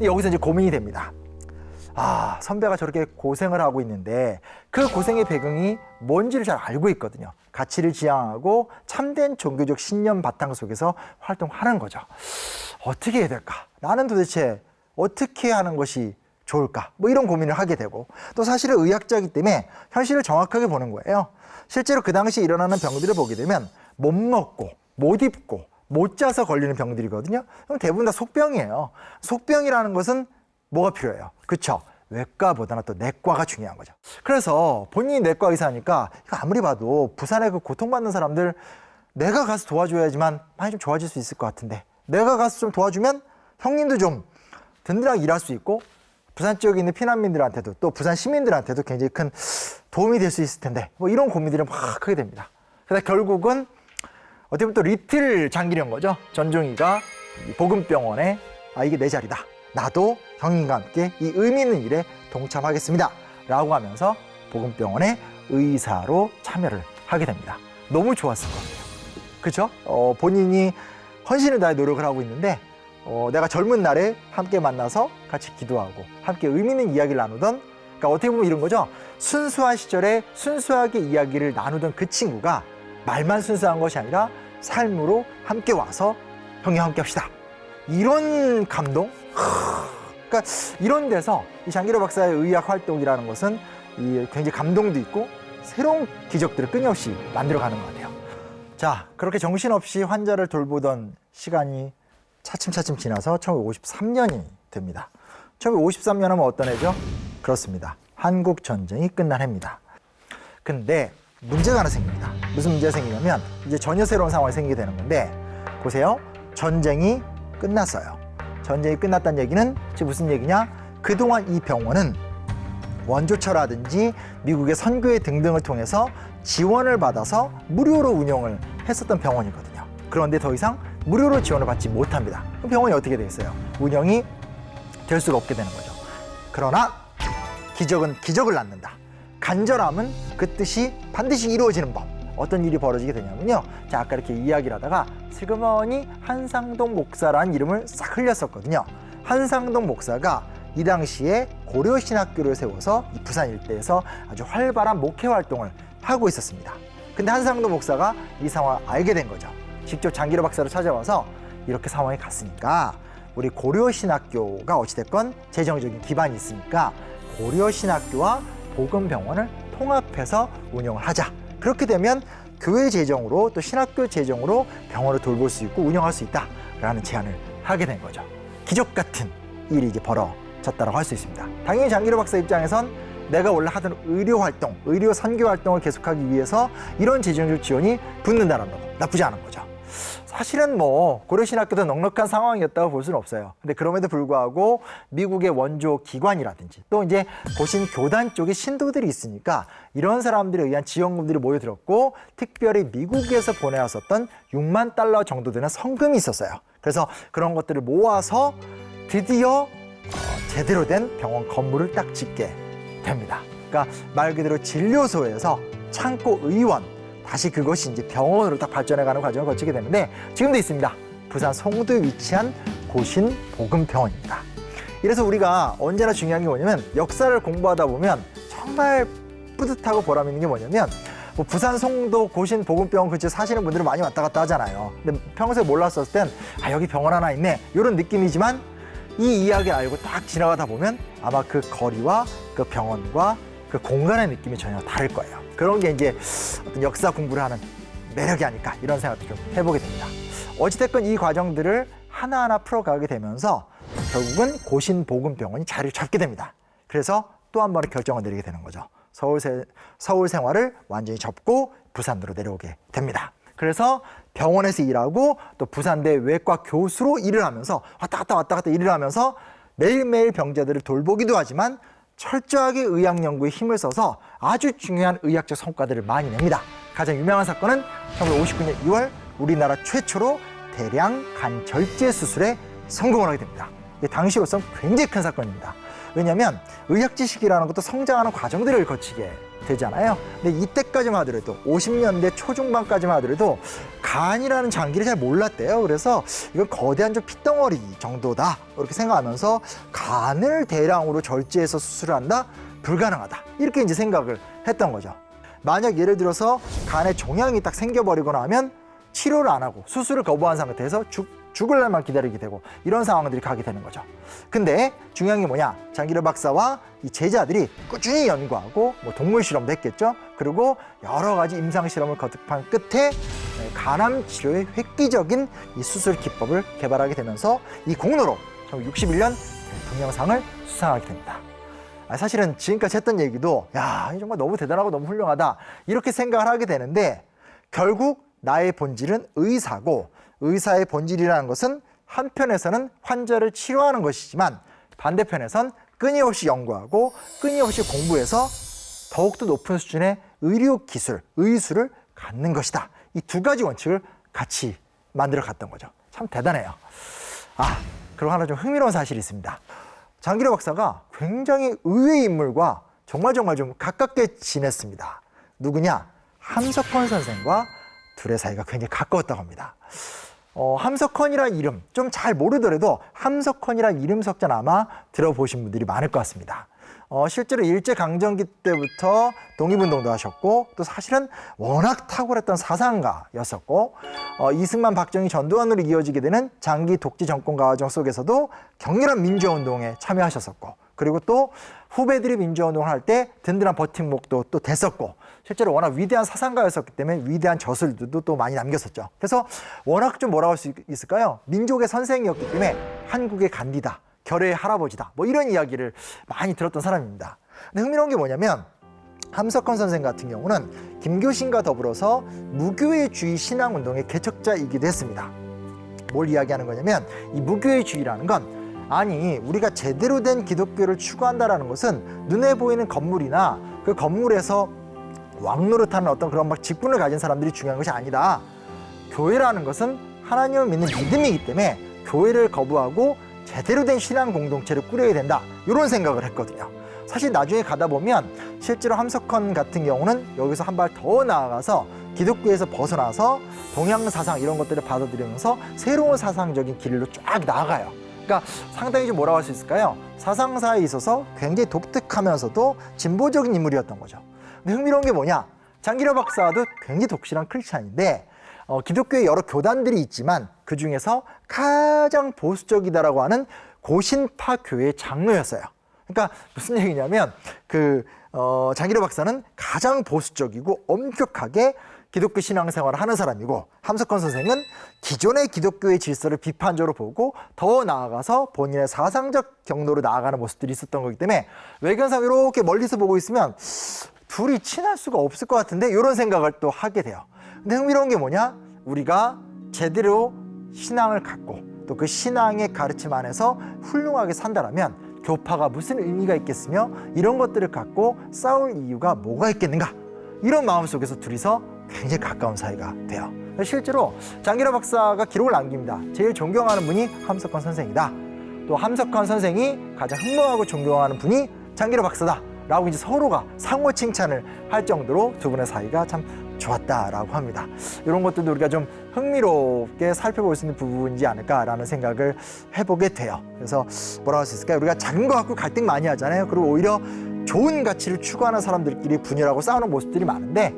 S1: 여기서 이제 고민이 됩니다. 아, 선배가 저렇게 고생을 하고 있는데 그 고생의 배경이 뭔지를 잘 알고 있거든요. 가치를 지향하고 참된 종교적 신념 바탕 속에서 활동하는 거죠. 어떻게 해야 될까? 나는 도대체 어떻게 하는 것이 좋을까? 이런 고민을 하게 되고 또 사실은 의학자이기 때문에 현실을 정확하게 보는 거예요. 실제로 그 당시 일어나는 병들을 보게 되면 못 먹고 못 입고 못 자서 걸리는 병들이거든요. 그럼 대부분 다 속병이에요. 속병이라는 것은 뭐가 필요해요? 그렇죠? 외과보다는 또 내과가 중요한 거죠. 그래서 본인이 내과 의사니까 이거 아무리 봐도 부산에 그 고통받는 사람들 내가 가서 도와줘야지만 많이 좀 좋아질 수 있을 것 같은데 내가 가서 좀 도와주면 형님도 좀 든든하게 일할 수 있고 부산 지역에 있는 피난민들한테도 또 부산 시민들한테도 굉장히 큰 도움이 될 수 있을 텐데 이런 고민들이 막 하게 됩니다. 그래서 결국은 어떻게 보면 또 리틀 장기려인 거죠. 전종희가 보건병원에 이게 내 자리다. 나도 형님과 함께 이 의미 있는 일에 동참하겠습니다. 라고 하면서 보건병원의 의사로 참여를 하게 됩니다. 너무 좋았을 것 같아요. 그렇죠? 본인이 헌신을 다해 노력을 하고 있는데 내가 젊은 날에 함께 만나서 같이 기도하고 함께 의미 있는 이야기를 나누던 그러니까 어떻게 보면 이런 거죠. 순수한 시절에 순수하게 이야기를 나누던 그 친구가 말만 순수한 것이 아니라 삶으로 함께 와서 형님 함께 합시다. 이런 감동? 그러니까 그러니까 이런 데서 이 장기로 박사의 의학 활동이라는 것은 굉장히 감동도 있고 새로운 기적들을 끊임없이 만들어가는 것 같아요. 자, 그렇게 정신없이 환자를 돌보던 시간이 차츰차츰 지나서 1953년이 됩니다. 1953년 하면 어떤 해죠? 그렇습니다. 한국 전쟁이 끝난 해입니다. 근데 문제가 하나 생깁니다. 무슨 문제가 생기냐면 이제 전혀 새로운 상황이 생기게 되는 건데, 보세요. 전쟁이 끝났어요. 전쟁이 끝났다는 얘기는 지금 무슨 얘기냐? 그동안 이 병원은 원조처라든지 미국의 선교회 등등을 통해서 지원을 받아서 무료로 운영을 했었던 병원이거든요. 그런데 더 이상 무료로 지원을 받지 못합니다. 그럼 병원이 어떻게 되겠어요? 운영이 될 수가 없게 되는 거죠. 그러나 기적은 기적을 낳는다. 간절함은 그 뜻이 반드시 이루어지는 법. 어떤 일이 벌어지게 되냐면요. 자, 아까 이렇게 이야기를 하다가 슬그머니 한상동 목사라는 이름을 싹 흘렸었거든요. 한상동 목사가 이 당시에 고려신학교를 세워서 이 부산 일대에서 아주 활발한 목회 활동을 하고 있었습니다. 근데 한상동 목사가 이 상황을 알게 된 거죠. 직접 장기로 박사를 찾아와서 이렇게 상황이 갔으니까 우리 고려신학교가 어찌됐건 재정적인 기반이 있으니까 고려신학교와 복음병원을 통합해서 운영을 하자. 그렇게 되면 교회 재정으로 또 신학교 재정으로 병원을 돌볼 수 있고 운영할 수 있다라는 제안을 하게 된 거죠. 기적 같은 일이 이제 벌어졌다고 할 수 있습니다. 당연히 장기로 박사 입장에선 내가 원래 하던 의료 활동, 의료 선교 활동을 계속하기 위해서 이런 재정적 지원이 붙는다는 거 나쁘지 않은 거죠. 사실은 고려신학교도 넉넉한 상황이었다고 볼 수는 없어요. 근데 그럼에도 불구하고 미국의 원조 기관이라든지 또 이제 고신 교단 쪽에 신도들이 있으니까 이런 사람들에 의한 지원금들이 모여들었고, 특별히 미국에서 보내왔었던 6만 달러 정도 되는 성금이 있었어요. 그래서 그런 것들을 모아서 드디어 제대로 된 병원 건물을 딱 짓게 됩니다. 그러니까 말 그대로 진료소에서 창고 의원, 다시 그것이 이제 병원으로 딱 발전해가는 과정을 거치게 되는데, 지금도 있습니다. 부산 송도에 위치한 고신 복음병원입니다. 이래서 우리가 언제나 중요한 게 뭐냐면, 역사를 공부하다 보면 정말 뿌듯하고 보람 있는 게 뭐냐면, 부산 송도 고신 복음병원 근처에 사시는 분들은 많이 왔다 갔다 하잖아요. 근데 평소에 몰랐었을 땐 여기 병원 하나 있네 이런 느낌이지만, 이 이야기 알고 딱 지나가다 보면 아마 그 거리와 그 병원과 그 공간의 느낌이 전혀 다를 거예요. 그런 게 이제 어떤 역사 공부를 하는 매력이 아닐까, 이런 생각도 좀 해보게 됩니다. 어찌됐건 이 과정들을 하나하나 풀어가게 되면서 결국은 고신복음병원이 자리를 잡게 됩니다. 그래서 또 한 번의 결정을 내리게 되는 거죠. 서울 생활을 완전히 접고 부산으로 내려오게 됩니다. 그래서 병원에서 일하고 또 부산대 외과 교수로 일을 하면서 왔다 갔다 일을 하면서 매일매일 병자들을 돌보기도 하지만 철저하게 의학 연구에 힘을 써서 아주 중요한 의학적 성과들을 많이 냅니다. 가장 유명한 사건은 1959년 2월 우리나라 최초로 대량 간 절제 수술에 성공을 하게 됩니다. 이게 당시로서는 굉장히 큰 사건입니다. 왜냐하면 의학 지식이라는 것도 성장하는 과정들을 거치게 되잖아요. 근데 이때까지만 하더라도 50년대 초중반까지만 하더라도 간이라는 장기를 잘 몰랐대요. 그래서 이건 거대한 좀 핏덩어리 정도다 이렇게 생각하면서 간을 대량으로 절제해서 수술을 한다? 불가능하다. 이렇게 이제 생각을 했던 거죠. 만약 예를 들어서 간에 종양이 딱 생겨버리거나 하면 치료를 안 하고 수술을 거부한 상태에서 죽을 날만 기다리게 되고 이런 상황들이 가게 되는 거죠. 근데 중요한 게 뭐냐? 장기로 박사와 이 제자들이 꾸준히 연구하고 동물 실험도 했겠죠. 그리고 여러 가지 임상 실험을 거듭한 끝에 간암 치료의 획기적인 이 수술 기법을 개발하게 되면서 이 공로로 1961년 대통령상을 수상하게 됩니다. 사실은 지금까지 했던 얘기도 정말 너무 대단하고 너무 훌륭하다 이렇게 생각을 하게 되는데, 결국 나의 본질은 의사고, 의사의 본질이라는 것은 한편에서는 환자를 치료하는 것이지만 반대편에선 끊임없이 연구하고 끊임없이 공부해서 더욱더 높은 수준의 의료 기술, 의술을 갖는 것이다. 이 두 가지 원칙을 같이 만들어 갔던 거죠. 참 대단해요. 그리고 하나 좀 흥미로운 사실이 있습니다. 장기로 박사가 굉장히 의외의 인물과 정말 좀 가깝게 지냈습니다. 누구냐? 함석헌 선생과 둘의 사이가 굉장히 가까웠다고 합니다. 함석헌이라는 이름 좀 잘 모르더라도 함석헌이라는 이름 석자는 아마 들어보신 분들이 많을 것 같습니다. 실제로 일제강점기 때부터 독립운동도 하셨고 또 사실은 워낙 탁월했던 사상가였었고 이승만, 박정희, 전두환으로 이어지게 되는 장기 독재 정권 과정 속에서도 격렬한 민주화운동에 참여하셨었고 그리고 또 후배들이 민주화운동을 할 때 든든한 버팀목도 또 됐었고 실제로 워낙 위대한 사상가였었기 때문에 위대한 저술들도 또 많이 남겼었죠. 그래서 워낙 좀 뭐라고 할 수 있을까요? 민족의 선생이었기 때문에 한국의 간디다, 결의의 할아버지다 뭐 이런 이야기를 많이 들었던 사람입니다. 근데 흥미로운 게 뭐냐면 함석헌 선생 같은 경우는 김교신과 더불어서 무교회주의 신앙운동의 개척자이기도 했습니다. 뭘 이야기하는 거냐면 이 무교회주의라는 건 아니 우리가 제대로 된 기독교를 추구한다라는 것은 눈에 보이는 건물이나 그 건물에서 왕노릇하는 어떤 그런 막 직분을 가진 사람들이 중요한 것이 아니다. 교회라는 것은 하나님을 믿는 믿음이기 때문에 교회를 거부하고 제대로 된 신앙 공동체를 꾸려야 된다. 이런 생각을 했거든요. 사실 나중에 가다 보면 실제로 함석헌 같은 경우는 여기서 한 발 더 나아가서 기독교에서 벗어나서 동양 사상 이런 것들을 받아들이면서 새로운 사상적인 길로 쫙 나아가요. 그러니까 상당히 좀 뭐라고 할 수 있을까요? 사상사에 있어서 굉장히 독특하면서도 진보적인 인물이었던 거죠. 근데 흥미로운 게 뭐냐? 장기려 박사도 굉장히 독실한 크리스찬인데 기독교에 여러 교단들이 있지만 그 중에서 가장 보수적이다라고 하는 고신파 교회의 장로였어요. 그러니까 무슨 얘기냐면 장기려 박사는 가장 보수적이고 엄격하게 기독교 신앙생활을 하는 사람이고 함석헌 선생은 기존의 기독교의 질서를 비판적으로 보고 더 나아가서 본인의 사상적 경로로 나아가는 모습들이 있었던 거기 때문에 외견상 이렇게 멀리서 보고 있으면 둘이 친할 수가 없을 것 같은데 이런 생각을 또 하게 돼요. 근데 흥미로운 게 뭐냐? 우리가 제대로 신앙을 갖고 또 그 신앙의 가르침 안에서 훌륭하게 산다라면 교파가 무슨 의미가 있겠으며 이런 것들을 갖고 싸울 이유가 뭐가 있겠는가? 이런 마음속에서 둘이서 굉장히 가까운 사이가 돼요. 실제로 장기려 박사가 기록을 남깁니다. 제일 존경하는 분이 함석헌 선생이다. 또 함석헌 선생이 가장 흠모하고 존경하는 분이 장기려 박사다. 라고 이제 서로가 상호 칭찬을 할 정도로 두 분의 사이가 참 좋았다라고 합니다. 이런 것들도 우리가 좀 흥미롭게 살펴볼 수 있는 부분이지 않을까라는 생각을 해보게 돼요. 그래서 뭐라고 할 수 있을까요? 우리가 작은 거 갖고 갈등 많이 하잖아요. 그리고 오히려 좋은 가치를 추구하는 사람들끼리 분열하고 싸우는 모습들이 많은데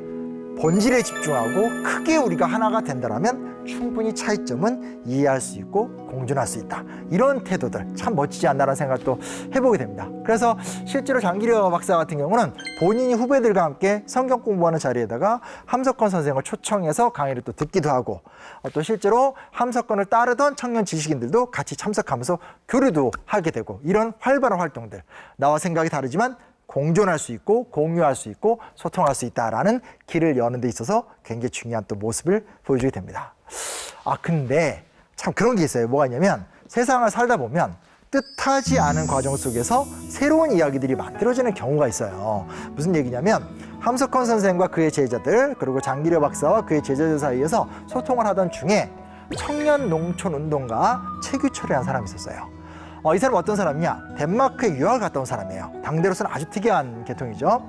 S1: 본질에 집중하고 크게 우리가 하나가 된다면 충분히 차이점은 이해할 수 있고 공존할 수 있다. 이런 태도들 참 멋지지 않나라는 생각도 해보게 됩니다. 그래서 실제로 장기려 박사 같은 경우는 본인이 후배들과 함께 성경 공부하는 자리에다가 함석헌 선생을 초청해서 강의를 또 듣기도 하고 또 실제로 함석헌을 따르던 청년 지식인들도 같이 참석하면서 교류도 하게 되고 이런 활발한 활동들 나와 생각이 다르지만 공존할 수 있고 공유할 수 있고 소통할 수 있다라는 길을 여는 데 있어서 굉장히 중요한 또 모습을 보여주게 됩니다. 근데 참 그런 게 있어요. 뭐가 있냐면 세상을 살다 보면 뜻하지 않은 과정 속에서 새로운 이야기들이 만들어지는 경우가 있어요. 무슨 얘기냐면 함석헌 선생과 그의 제자들 그리고 장기려 박사와 그의 제자들 사이에서 소통을 하던 중에 청년 농촌 운동가 최규철이라는 사람이 있었어요. 이 사람은 어떤 사람이냐? 덴마크에 유학을 갔다 온 사람이에요. 당대로서는 아주 특이한 계통이죠.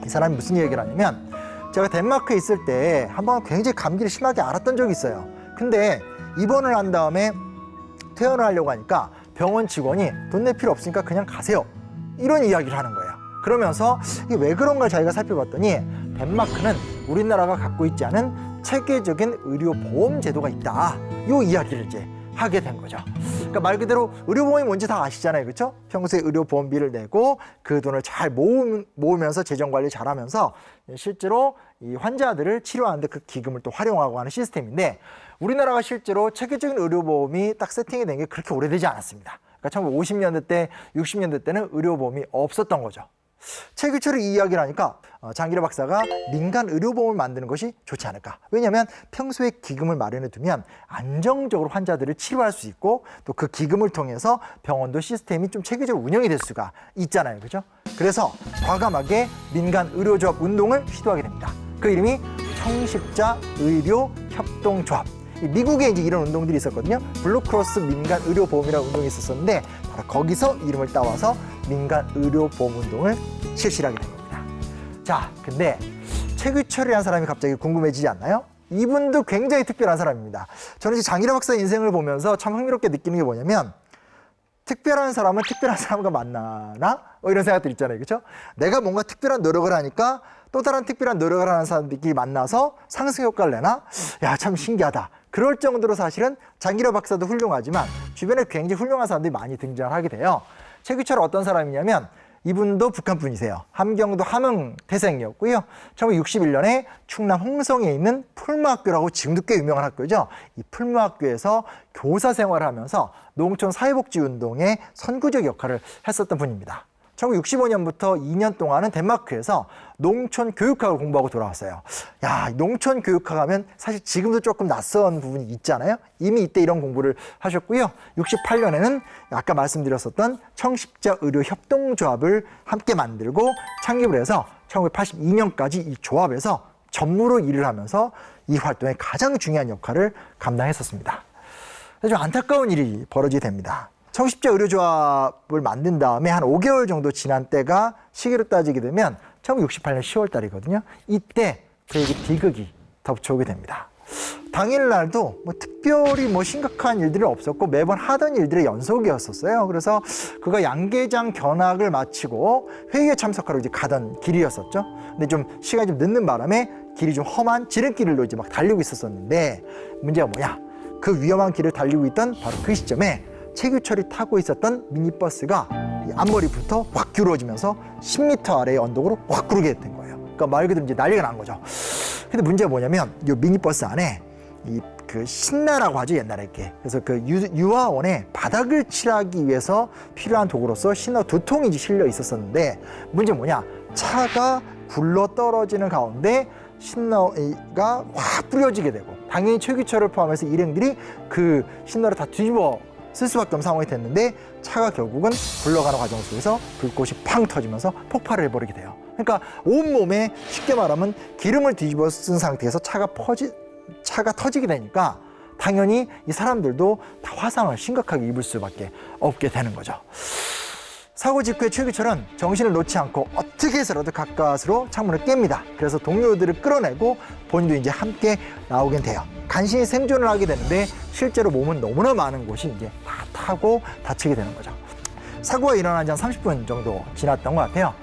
S1: 이 사람이 무슨 얘기를 하냐면 제가 덴마크에 있을 때 한번 굉장히 감기를 심하게 앓았던 적이 있어요. 근데 입원을 한 다음에 퇴원을 하려고 하니까 병원 직원이 돈 낼 필요 없으니까 그냥 가세요. 이런 이야기를 하는 거예요. 그러면서 이게 왜 그런가 자기가 살펴봤더니 덴마크는 우리나라가 갖고 있지 않은 체계적인 의료보험 제도가 있다. 이 이야기를 이제 하게 된 거죠. 그러니까 말 그대로 의료보험이 뭔지 다 아시잖아요. 그렇죠? 평소에 의료보험비를 내고 그 돈을 잘 모으면서 재정관리 잘하면서 실제로 이 환자들을 치료하는데 그 기금을 또 활용하고 하는 시스템인데 우리나라가 실제로 체계적인 의료보험이 딱 세팅이 된 게 그렇게 오래되지 않았습니다. 그러니까 1950년대 때, 60년대 때는 의료보험이 없었던 거죠. 최규철이 이 이야기를 하니까 장기려 박사가 민간 의료보험을 만드는 것이 좋지 않을까. 왜냐하면 평소에 기금을 마련해 두면 안정적으로 환자들을 치료할 수 있고 또 그 기금을 통해서 병원도 시스템이 좀 체계적으로 운영이 될 수가 있잖아요. 그죠? 그래서 과감하게 민간 의료조합 운동을 시도하게 됩니다. 그 이름이 청십자 의료협동조합. 미국에 이제 이런 운동들이 있었거든요. 블루크로스 민간 의료보험이라는 운동이 있었었는데 바로 거기서 이름을 따와서 민간 의료보험 운동을 실시하게 된 겁니다. 자, 근데 최규철이라는 사람이 갑자기 궁금해지지 않나요? 이분도 굉장히 특별한 사람입니다. 저는 이제 장기려 박사의 인생을 보면서 참 흥미롭게 느끼는 게 뭐냐면 특별한 사람은 특별한 사람과 만나나? 이런 생각들 있잖아요. 그렇죠? 내가 뭔가 특별한 노력을 하니까 또 다른 특별한 노력을 하는 사람들끼리 만나서 상승 효과를 내나? 야, 참 신기하다. 그럴 정도로 사실은 장기려 박사도 훌륭하지만 주변에 굉장히 훌륭한 사람들이 많이 등장하게 돼요. 최규철은 어떤 사람이냐면 이분도 북한 분이세요. 함경도 함흥 태생이었고요. 1961년에 충남 홍성에 있는 풀무학교라고 지금도 꽤 유명한 학교죠. 이 풀무학교에서 교사 생활을 하면서 농촌 사회복지 운동의 선구적 역할을 했었던 분입니다. 1965년부터 2년 동안은 덴마크에서 농촌 교육학을 공부하고 돌아왔어요. 야, 농촌 교육학 하면 사실 지금도 조금 낯선 부분이 있잖아요. 이미 이때 이런 공부를 하셨고요. 68년에는 아까 말씀드렸었던 청십자 의료 협동조합을 함께 만들고 창립을 해서 1982년까지 이 조합에서 전무로 일을 하면서 이 활동에 가장 중요한 역할을 감당했었습니다. 좀 안타까운 일이 벌어지게 됩니다. 청십자 의료조합을 만든 다음에 한 5개월 정도 지난 때가 시기로 따지게 되면 1968년 10월 달이거든요. 이때 그에게 비극이 덮쳐오게 됩니다. 당일날도 특별히 심각한 일들은 없었고 매번 하던 일들의 연속이었었어요. 그래서 그가 양계장 견학을 마치고 회의에 참석하러 이제 가던 길이었었죠. 근데 좀 시간이 좀 늦는 바람에 길이 좀 험한 지름길로 이제 막 달리고 있었었는데 문제가 뭐냐? 그 위험한 길을 달리고 있던 바로 그 시점에 최규철이 타고 있었던 미니버스가 앞머리부터 확 기울어지면서 10m 아래의 언덕으로 확 구르게 된 거예요. 그러니까 말 그대로 이제 난리가 난 거죠. 근데 문제가 뭐냐면 이 미니버스 안에 그 신나라고 하죠, 옛날에 이렇게. 그래서 그 유아원에 바닥을 칠하기 위해서 필요한 도구로서 신나 2통이 이제 실려 있었었는데 문제는 뭐냐? 차가 굴러 떨어지는 가운데 신너가 확 뿌려지게 되고 당연히 최규철을 포함해서 일행들이 그 신너를 다 뒤집어 쓸 수밖에 없는 상황이 됐는데 차가 결국은 굴러가는 과정 속에서 불꽃이 팡 터지면서 폭발을 해버리게 돼요. 그러니까 온몸에 쉽게 말하면 기름을 뒤집어 쓴 상태에서 차가 터지게 되니까 당연히 이 사람들도 다 화상을 심각하게 입을 수밖에 없게 되는 거죠. 사고 직후에 최규철은 정신을 놓지 않고 어떻게 해서라도 가까스로 창문을 깹니다. 그래서 동료들을 끌어내고 본인도 이제 함께 나오게 돼요. 간신히 생존을 하게 되는데 실제로 몸은 너무나 많은 곳이 이제 다 타고 다치게 되는 거죠. 사고가 일어난 지 한 30분 정도 지났던 것 같아요.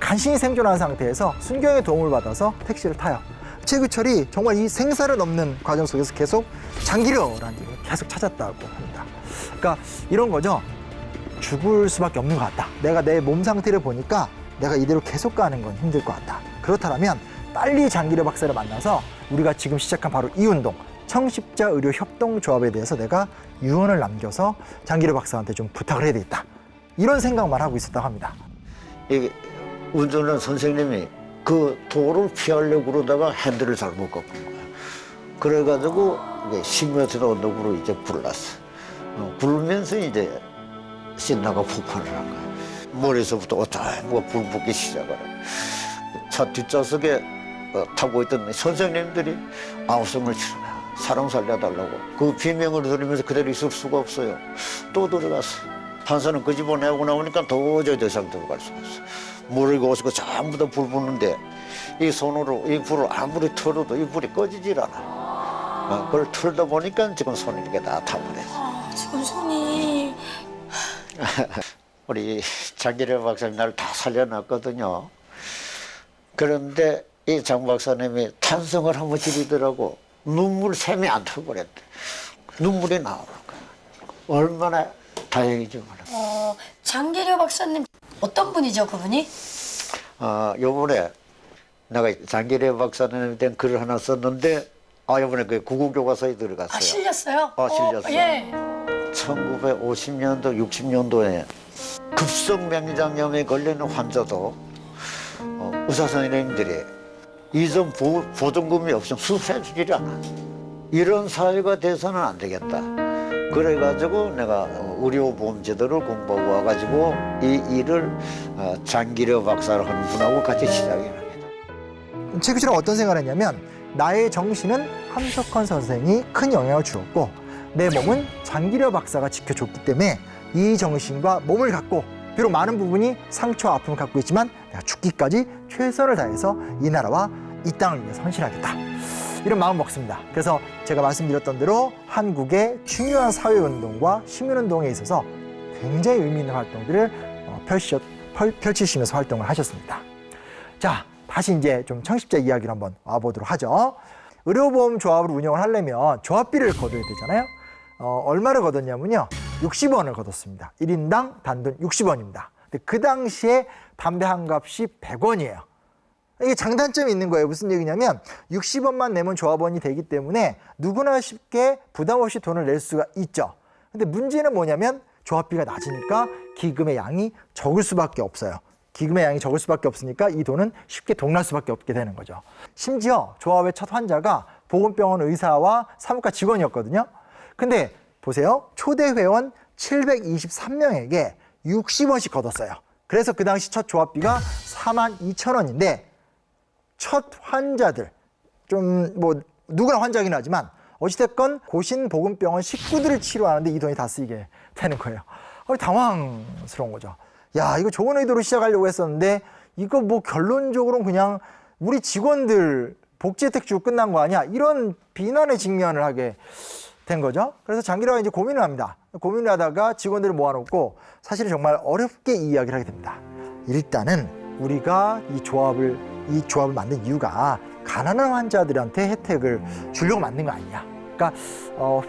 S1: 간신히 생존한 상태에서 순경의 도움을 받아서 택시를 타요. 최규철이 정말 이 생사를 넘는 과정 속에서 계속 장기려라는 걸 계속 찾았다고 합니다. 그러니까 이런 거죠. 죽을 수밖에 없는 것 같다. 내가 내 몸 상태를 보니까 내가 이대로 계속 가는 건 힘들 것 같다. 그렇다면 빨리 장기려 박사를 만나서 우리가 지금 시작한 바로 이 운동, 청십자 의료 협동조합에 대해서 내가 유언을 남겨서 장기려 박사한테 좀 부탁을 해야 되겠다. 이런 생각만 하고 있었다고 합니다.
S2: 이 운전하는 선생님이 그 도로를 피하려고 그러다가 핸들을 잘못 꺾은 거야. 그래가지고 10m 언덕으로 이제 굴렀어. 굴면서 이제 신나가 폭발을 한 거야. 머리에서부터 뭐가 불 붙기 시작을 해. 차 뒷좌석에 타고 있던 선생님들이 아우성을 치는 거야. 사람 살려달라고. 그 비명을 들으면서 그대로 있을 수가 없어요. 또 들어갔어. 판사는 그 집어내고 나오니까 도저히 더 이상 들어갈 수가 없어. 물을 거시고 전부 다 불 붙는데 이 손으로 이 불을 아무리 틀어도 이 불이 꺼지질 않아. 그걸 틀다 보니까 지금 손이 이렇게 다 타버렸어.
S3: 지금 손이...
S2: 우리 장기려 박사님 나를 다 살려놨거든요. 그런데 이 장 박사님이 탄성을 한번 지르더라고. 눈물샘이 안 터버렸대. 눈물이 나오는 거야. 얼마나 다행이지 몰라.
S3: 장기려 박사님 어떤 분이죠, 그분이?
S2: 요번에 내가 장기려 박사님에 대한 글을 하나 썼는데 요번에 그 구국교과서에 들어갔어요.
S3: 실렸어요?
S2: 실렸어.
S3: 예.
S2: 1950년도, 60년도에 급성맹장염에 걸리는 환자도 의사 선생님들이 이전 보증금이 없으면 수술해주질 않아. 이런 사회가 돼서는 안 되겠다. 그래가지고 내가 의료보험제도를 공부하고 와가지고 이 일을 장기려 박사를 하는 분하고 같이 시작을 하게 돼.
S1: 최규철은 어떤 생각을 했냐면 나의 정신은 함석헌 선생이 큰 영향을 주었고 내 몸은 장기려 박사가 지켜줬기 때문에 이 정신과 몸을 갖고 비록 많은 부분이 상처와 아픔을 갖고 있지만 내가 죽기까지 최선을 다해서 이 나라와 이 땅을 위해 헌신하겠다. 이런 마음 먹습니다. 그래서 제가 말씀드렸던 대로 한국의 중요한 사회운동과 시민운동에 있어서 굉장히 의미 있는 활동들을 펼치시면서 활동을 하셨습니다. 자, 다시 이제 좀 청십자 이야기를 한번 와보도록 하죠. 의료보험 조합을 운영을 하려면 조합비를 거둬야 되잖아요. 얼마를 거뒀냐면요. 60원을 거뒀습니다. 1인당 단돈 60원입니다. 근데 그 당시에 담배 한 값이 100원이에요. 이게 장단점이 있는 거예요. 무슨 얘기냐면 60원만 내면 조합원이 되기 때문에 누구나 쉽게 부담 없이 돈을 낼 수가 있죠. 근데 문제는 뭐냐면 조합비가 낮으니까 기금의 양이 적을 수밖에 없어요. 기금의 양이 적을 수밖에 없으니까 이 돈은 쉽게 동날 수밖에 없게 되는 거죠. 심지어 조합의 첫 환자가 보건병원 의사와 사무과 직원이었거든요. 근데 보세요. 초대 회원 723명에게 60원씩 걷었어요. 그래서 그 당시 첫 조합비가 42,000원인데 첫 환자들, 좀 뭐 누구나 환자긴 하지만 어찌됐건 고신보건병원 식구들을 치료하는데 이 돈이 다 쓰이게 되는 거예요. 당황스러운 거죠. 야, 이거 좋은 의도로 시작하려고 했었는데 이거 뭐 결론적으로는 그냥 우리 직원들 복지 혜택 주고 끝난 거 아니야? 이런 비난의 직면을 하게 된 거죠. 그래서 장기라가 이제 고민을 합니다. 고민을 하다가 직원들을 모아놓고 사실은 정말 어렵게 이야기를 하게 됩니다. 일단은 우리가 이 조합을 만든 이유가 가난한 환자들한테 혜택을 주려고 만든 거 아니냐. 그러니까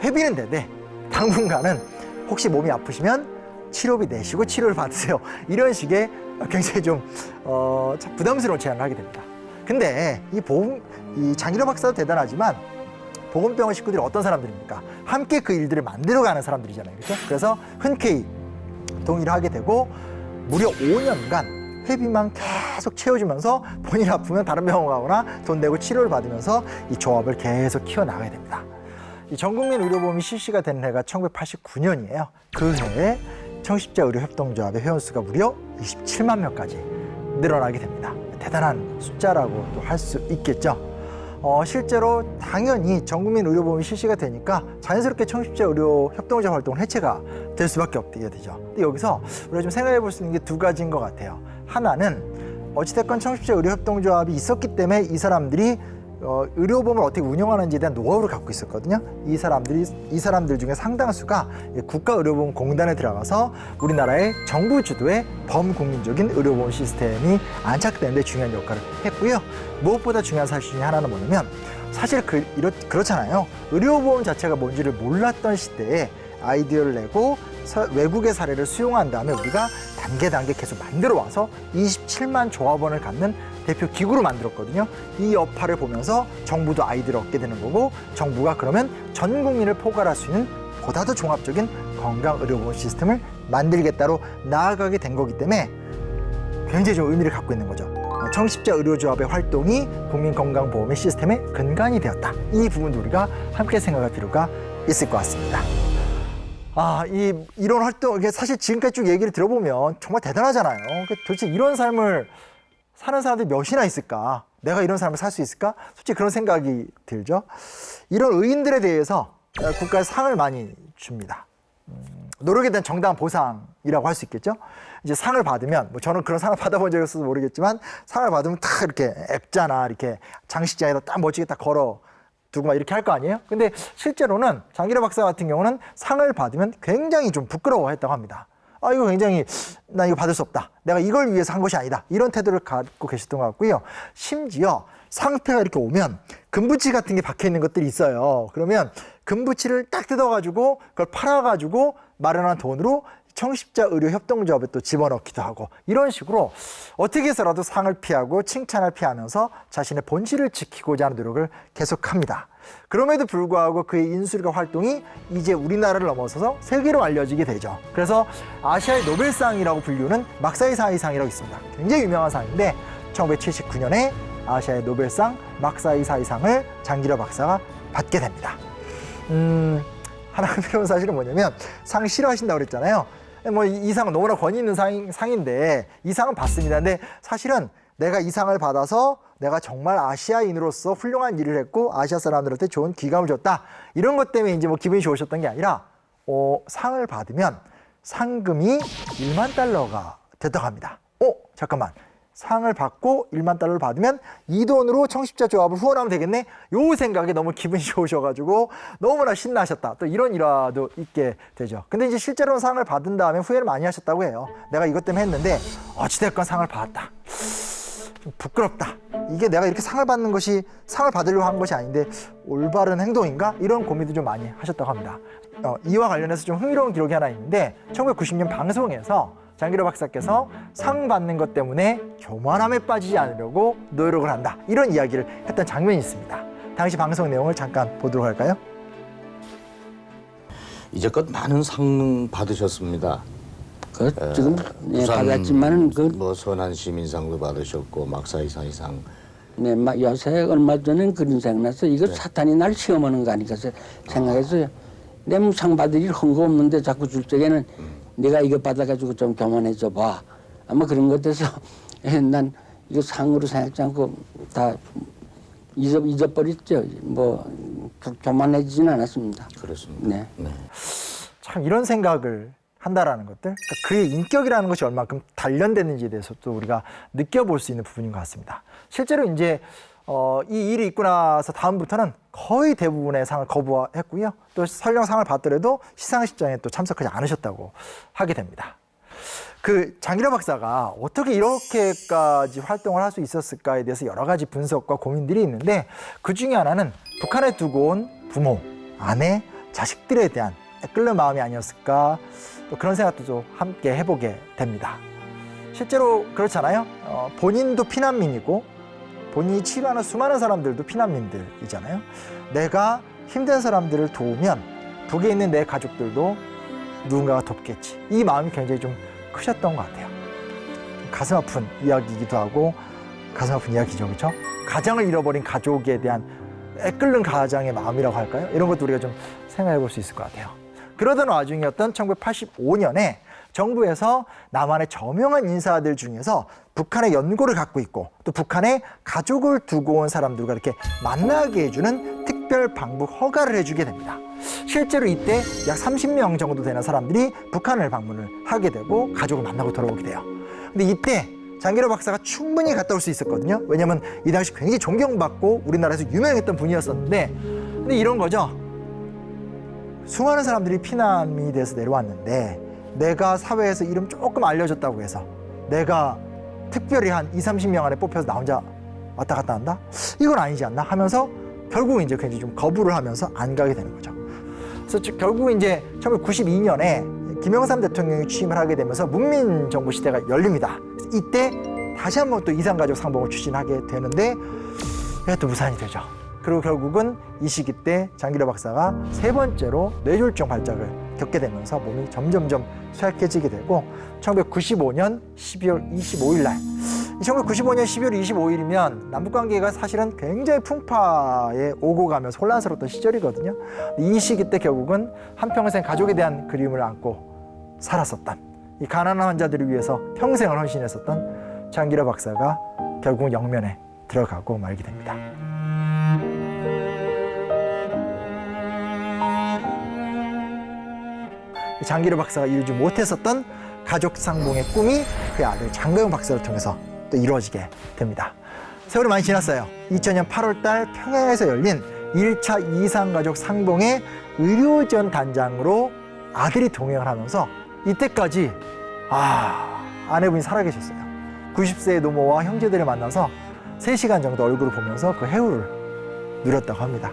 S1: 회비는 되되 당분간은 혹시 몸이 아프시면 치료비 내시고 치료를 받으세요. 이런 식의 굉장히 좀 참 부담스러운 제안을 하게 됩니다. 근데 이 장기라 박사도 대단하지만 보건병원 식구들이 어떤 사람들입니까? 함께 그 일들을 만들어가는 사람들이잖아요. 그렇죠? 그래서 흔쾌히 동의를 하게 되고 무려 5년간 회비만 계속 채워주면서 본인 아프면 다른 병원 가거나 돈 내고 치료를 받으면서 이 조합을 계속 키워나가게 됩니다. 이 전국민 의료보험이 실시가 된 해가 1989년이에요. 그 해에 청십자 의료협동조합의 회원수가 무려 27만 명까지 늘어나게 됩니다. 대단한 숫자라고 또 할 수 있겠죠. 실제로 당연히 전국민 의료보험이 실시가 되니까 자연스럽게 청십자 의료협동조합 활동은 해체가 될 수밖에 없게 되죠. 근데 여기서 우리가 좀 생각해 볼 수 있는 게 두 가지인 것 같아요. 하나는 어찌됐건 청십자 의료협동조합이 있었기 때문에 이 사람들이 의료보험을 어떻게 운영하는지에 대한 노하우를 갖고 있었거든요. 이 사람들 중에 상당수가 국가의료보험공단에 들어가서 우리나라의 정부 주도의 범국민적인 의료보험 시스템이 안착되는 데 중요한 역할을 했고요. 무엇보다 중요한 사실 중에 하나는 뭐냐면 사실 그렇잖아요. 의료보험 자체가 뭔지를 몰랐던 시대에 아이디어를 내고 외국의 사례를 수용한 다음에 우리가 단계 계속 만들어 와서 27만 조합원을 갖는 대표 기구로 만들었거든요. 이 여파를 보면서 정부도 아이디어를 얻게 되는 거고 정부가 그러면 전 국민을 포괄할 수 있는 보다 더 종합적인 건강의료보험 시스템을 만들겠다로 나아가게 된 거기 때문에 굉장히 좀 의미를 갖고 있는 거죠. 청십자 의료조합의 활동이 국민건강보험의 시스템의 근간이 되었다. 이 부분도 우리가 함께 생각할 필요가 있을 것 같습니다. 이런 활동, 이게 사실 지금까지 쭉 얘기를 들어보면 정말 대단하잖아요. 도대체 이런 삶을 사는 사람들이 몇이나 있을까? 내가 이런 삶을 살 수 있을까? 솔직히 그런 생각이 들죠. 이런 의인들에 대해서 국가에서 상을 많이 줍니다. 노력에 대한 정당한 보상이라고 할 수 있겠죠. 이제 상을 받으면, 뭐 저는 그런 상을 받아본 적이 없어서 모르겠지만, 상을 받으면 딱 이렇게 액자나 이렇게 장식장에다 딱 멋지게 딱 걸어 두고 막 이렇게 할 거 아니에요? 근데 실제로는 장기라 박사 같은 경우는 상을 받으면 굉장히 좀 부끄러워했다고 합니다. 이거 굉장히 나 이거 받을 수 없다. 내가 이걸 위해서 한 것이 아니다. 이런 태도를 갖고 계셨던 것 같고요. 심지어 상패가 이렇게 오면 금부치 같은 게 박혀 있는 것들이 있어요. 그러면 금부치를 딱 뜯어가지고 그걸 팔아가지고 마련한 돈으로 청십자 의료협동조합에 또 집어넣기도 하고 이런 식으로 어떻게 해서라도 상을 피하고 칭찬을 피하면서 자신의 본질을 지키고자 하는 노력을 계속합니다. 그럼에도 불구하고 그의 인술과 활동이 이제 우리나라를 넘어서서 세계로 알려지게 되죠. 그래서 아시아의 노벨상이라고 불리우는 막사이사이상이라고 있습니다. 굉장히 유명한 상인데 1979년에 아시아의 노벨상 막사이사이상을 장기라 박사가 받게 됩니다. 하나 흥미로운 사실은 뭐냐면 상 싫어하신다고 그랬잖아요. 뭐 이 상은 너무나 권위 있는 상인데 이 상은 받습니다. 근데 사실은 내가 이 상을 받아서 내가 정말 아시아인으로서 훌륭한 일을 했고 아시아 사람들한테 좋은 귀감을 줬다. 이런 것 때문에 이제 뭐 기분이 좋으셨던 게 아니라 상을 받으면 상금이 1만 달러가 됐다고 합니다. 잠깐만. 상을 받고 1만 달러를 받으면 이 돈으로 청십자 조합을 후원하면 되겠네. 요 생각에 너무 기분이 좋으셔가지고 너무나 신나셨다. 또 이런 일화도 있게 되죠. 근데 이제 실제로는 상을 받은 다음에 후회를 많이 하셨다고 해요. 내가 이것 때문에 했는데 어찌됐건 상을 받았다. 좀 부끄럽다. 이게 내가 이렇게 상을 받는 것이 상을 받으려고 한 것이 아닌데 올바른 행동인가? 이런 고민도 좀 많이 하셨다고 합니다. 이와 관련해서 좀 흥미로운 기록이 하나 있는데 1990년 방송에서 장기로 박사께서 상 받는 것 때문에 교만함에 빠지지 않으려고 노력을 한다. 이런 이야기를 했던 장면이 있습니다. 당시 방송 내용을 잠깐 보도록 할까요?
S4: 이제껏 많은 상 받으셨습니다.
S5: 지금
S4: 부산
S5: 받았지만은
S4: 뭐 선한 시민상도 받으셨고 막사이사이상.
S5: 네, 막 요새 얼마 전에 그런 생각나서 이거 사탄이 날 시험하는 거 아닐까 생각해서 내 상 받을 일 한 거 없는데 자꾸 줄 적에는 내가 이거 받아가지고 좀 교만해져 봐. 아마 그런 것 같아서 난 이거 상으로 생각지 않고 다 잊어버렸죠. 뭐 교만해지진 않았습니다.
S4: 그렇습니다.
S5: 네.
S1: 참 이런 생각을 한다라는 것들, 그러니까 그의 인격이라는 것이 얼마큼 단련됐는지에 대해서 또 우리가 느껴볼 수 있는 부분인 것 같습니다. 실제로 이제 이 일이 있고 나서 다음부터는 거의 대부분의 상을 거부했고요. 또 설령 상을 받더라도 시상식장에 또 참석하지 않으셨다고 하게 됩니다. 그 장기려 박사가 어떻게 이렇게까지 활동을 할 수 있었을까에 대해서 여러 가지 분석과 고민들이 있는데 그 중에 하나는 북한에 두고 온 부모, 아내, 자식들에 대한 애끓는 마음이 아니었을까, 또 그런 생각도 좀 함께 해보게 됩니다. 실제로 그렇잖아요. 본인도 피난민이고 본인이 치료하는 수많은 사람들도 피난민들이잖아요. 내가 힘든 사람들을 도우면 북에 있는 내 가족들도 누군가가 돕겠지. 이 마음이 굉장히 좀 크셨던 것 같아요. 가슴 아픈 이야기이기도 하고 가슴 아픈 이야기죠, 그렇죠? 가장을 잃어버린 가족에 대한 애끓는 가장의 마음이라고 할까요? 이런 것도 우리가 좀 생각해 볼 수 있을 것 같아요. 그러던 와중이었던 1985년에 정부에서 남한의 저명한 인사들 중에서 북한의 연고를 갖고 있고 또 북한에 가족을 두고 온 사람들과 이렇게 만나게 해주는 특별 방북 허가를 해주게 됩니다. 실제로 이때 약 30명 정도 되는 사람들이 북한을 방문을 하게 되고 가족을 만나고 돌아오게 돼요. 근데 이때 장기려 박사가 충분히 갔다 올 수 있었거든요. 왜냐면 이 당시 굉장히 존경받고 우리나라에서 유명했던 분이었었는데, 근데 이런 거죠. 수많은 사람들이 피난민이 돼서 내려왔는데 내가 사회에서 이름 조금 알려졌다고 해서 내가 특별히 한 20-30명 안에 뽑혀서 나 혼자 왔다 갔다 한다? 이건 아니지 않나 하면서 결국 이제 굉장히 좀 거부를 하면서 안 가게 되는 거죠. 그래서 결국 이제 1992년에 김영삼 대통령이 취임을 하게 되면서 문민정부 시대가 열립니다. 이때 다시 한번 또 이산가족 상봉을 추진하게 되는데 이게 또 무산이 되죠. 그리고 결국은 이 시기 때 장기려 박사가 세 번째로 뇌졸중 발작을 겪게 되면서 몸이 점점점 쇠약해지게 되고 1995년 12월 25일 날 1995년 12월 25일이면 남북관계가 사실은 굉장히 풍파에 오고 가면서 혼란스러웠던 시절이거든요. 이 시기 때 결국은 한평생 가족에 대한 그리움을 안고 살았었던 이 가난한 환자들을 위해서 평생을 헌신했었던 장기려 박사가 결국은 영면에 들어가고 말게 됩니다. 장기려 박사가 이루지 못했었던 가족 상봉의 꿈이 그의 아들 장가영 박사를 통해서 또 이루어지게 됩니다. 세월이 많이 지났어요. 2000년 8월 달 평양에서 열린 1차 이산가족 상봉의 의료지원 단장으로 아들이 동행을 하면서 이때까지 아내분이 살아계셨어요. 90세의 노모와 형제들을 만나서 3시간 정도 얼굴을 보면서 그 해후를 누렸다고 합니다.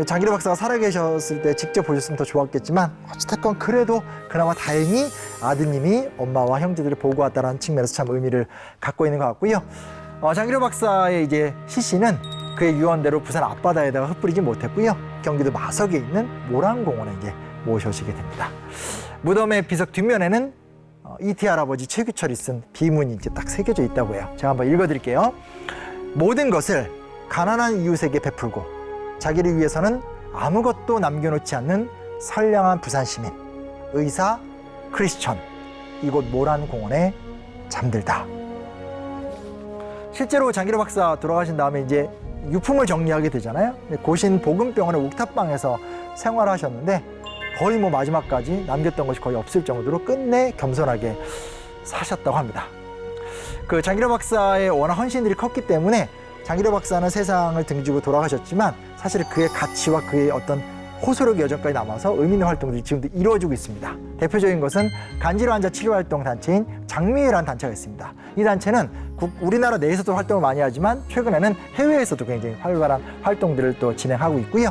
S1: 장기려 박사가 살아계셨을 때 직접 보셨으면 더 좋았겠지만 어쨌든 그래도 그나마 다행히 아드님이 엄마와 형제들을 보고 왔다는 측면에서 참 의미를 갖고 있는 것 같고요. 장기려 박사의 이제 시신은 그의 유언대로 부산 앞바다에다가 흩뿌리지 못했고요. 경기도 마석에 있는 모란공원에 이제 모셔지게 됩니다. 무덤의 비석 뒷면에는 이태 할아버지 최규철이 쓴 비문이 이제 딱 새겨져 있다고 해요. 제가 한번 읽어드릴게요. 모든 것을 가난한 이웃에게 베풀고 자기를 위해서는 아무것도 남겨놓지 않는 선량한 부산 시민, 의사 크리스천, 이곳 모란공원에 잠들다. 실제로 장기려 박사 돌아가신 다음에 이제 유품을 정리하게 되잖아요. 고신 보금병원의 옥탑방에서 생활하셨는데 거의 뭐 마지막까지 남겼던 것이 거의 없을 정도로 끝내 겸손하게 사셨다고 합니다. 그 장기려 박사의 워낙 헌신들이 컸기 때문에 장기려 박사는 세상을 등지고 돌아가셨지만 사실 그의 가치와 그의 어떤 호소력 여전까지 남아서 의미 있는 활동들이 지금도 이루어지고 있습니다. 대표적인 것은 간질환 환자 치료 활동 단체인 장미회라는 단체가 있습니다. 이 단체는 우리나라 내에서도 활동을 많이 하지만 최근에는 해외에서도 굉장히 활발한 활동들을 또 진행하고 있고요.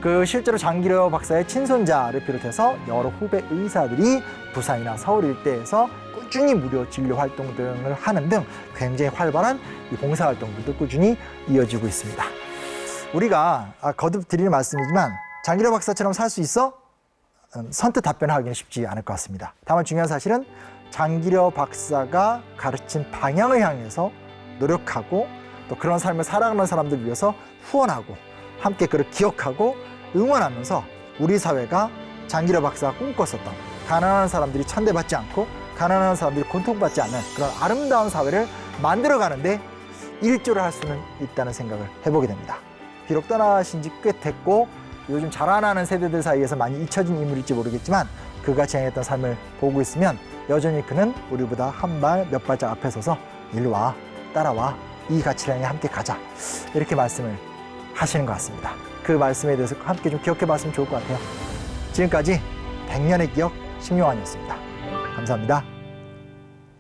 S1: 그 실제로 장기려 박사의 친손자를 비롯해서 여러 후배 의사들이 부산이나 서울 일대에서 꾸준히 무료 진료 활동 등을 하는 등 굉장히 활발한 이 봉사 활동들도 꾸준히 이어지고 있습니다. 우리가 거듭 드리는 말씀이지만 장기려 박사처럼 살 수 있어? 선뜻 답변하기는 쉽지 않을 것 같습니다. 다만 중요한 사실은 장기려 박사가 가르친 방향을 향해서 노력하고 또 그런 삶을 살아가는 사람들 위해서 후원하고 함께 그를 기억하고 응원하면서 우리 사회가 장기려 박사가 꿈꿨었던 가난한 사람들이 천대받지 않고 가난한 사람들이 고통받지 않는 그런 아름다운 사회를 만들어가는데 일조를 할 수는 있다는 생각을 해보게 됩니다. 비록 떠나신 지 꽤 됐고 요즘 자라나는 세대들 사이에서 많이 잊혀진 인물일지 모르겠지만 그가 지향했던 삶을 보고 있으면 여전히 그는 우리보다 한 발 몇 발짝 앞에 서서 일로 와, 따라와, 이 가치를 향해 함께 가자 이렇게 말씀을 하시는 것 같습니다. 그 말씀에 대해서 함께 좀 기억해 봤으면 좋을 것 같아요. 지금까지 100년의 기억 심용환이었습니다. 감사합니다.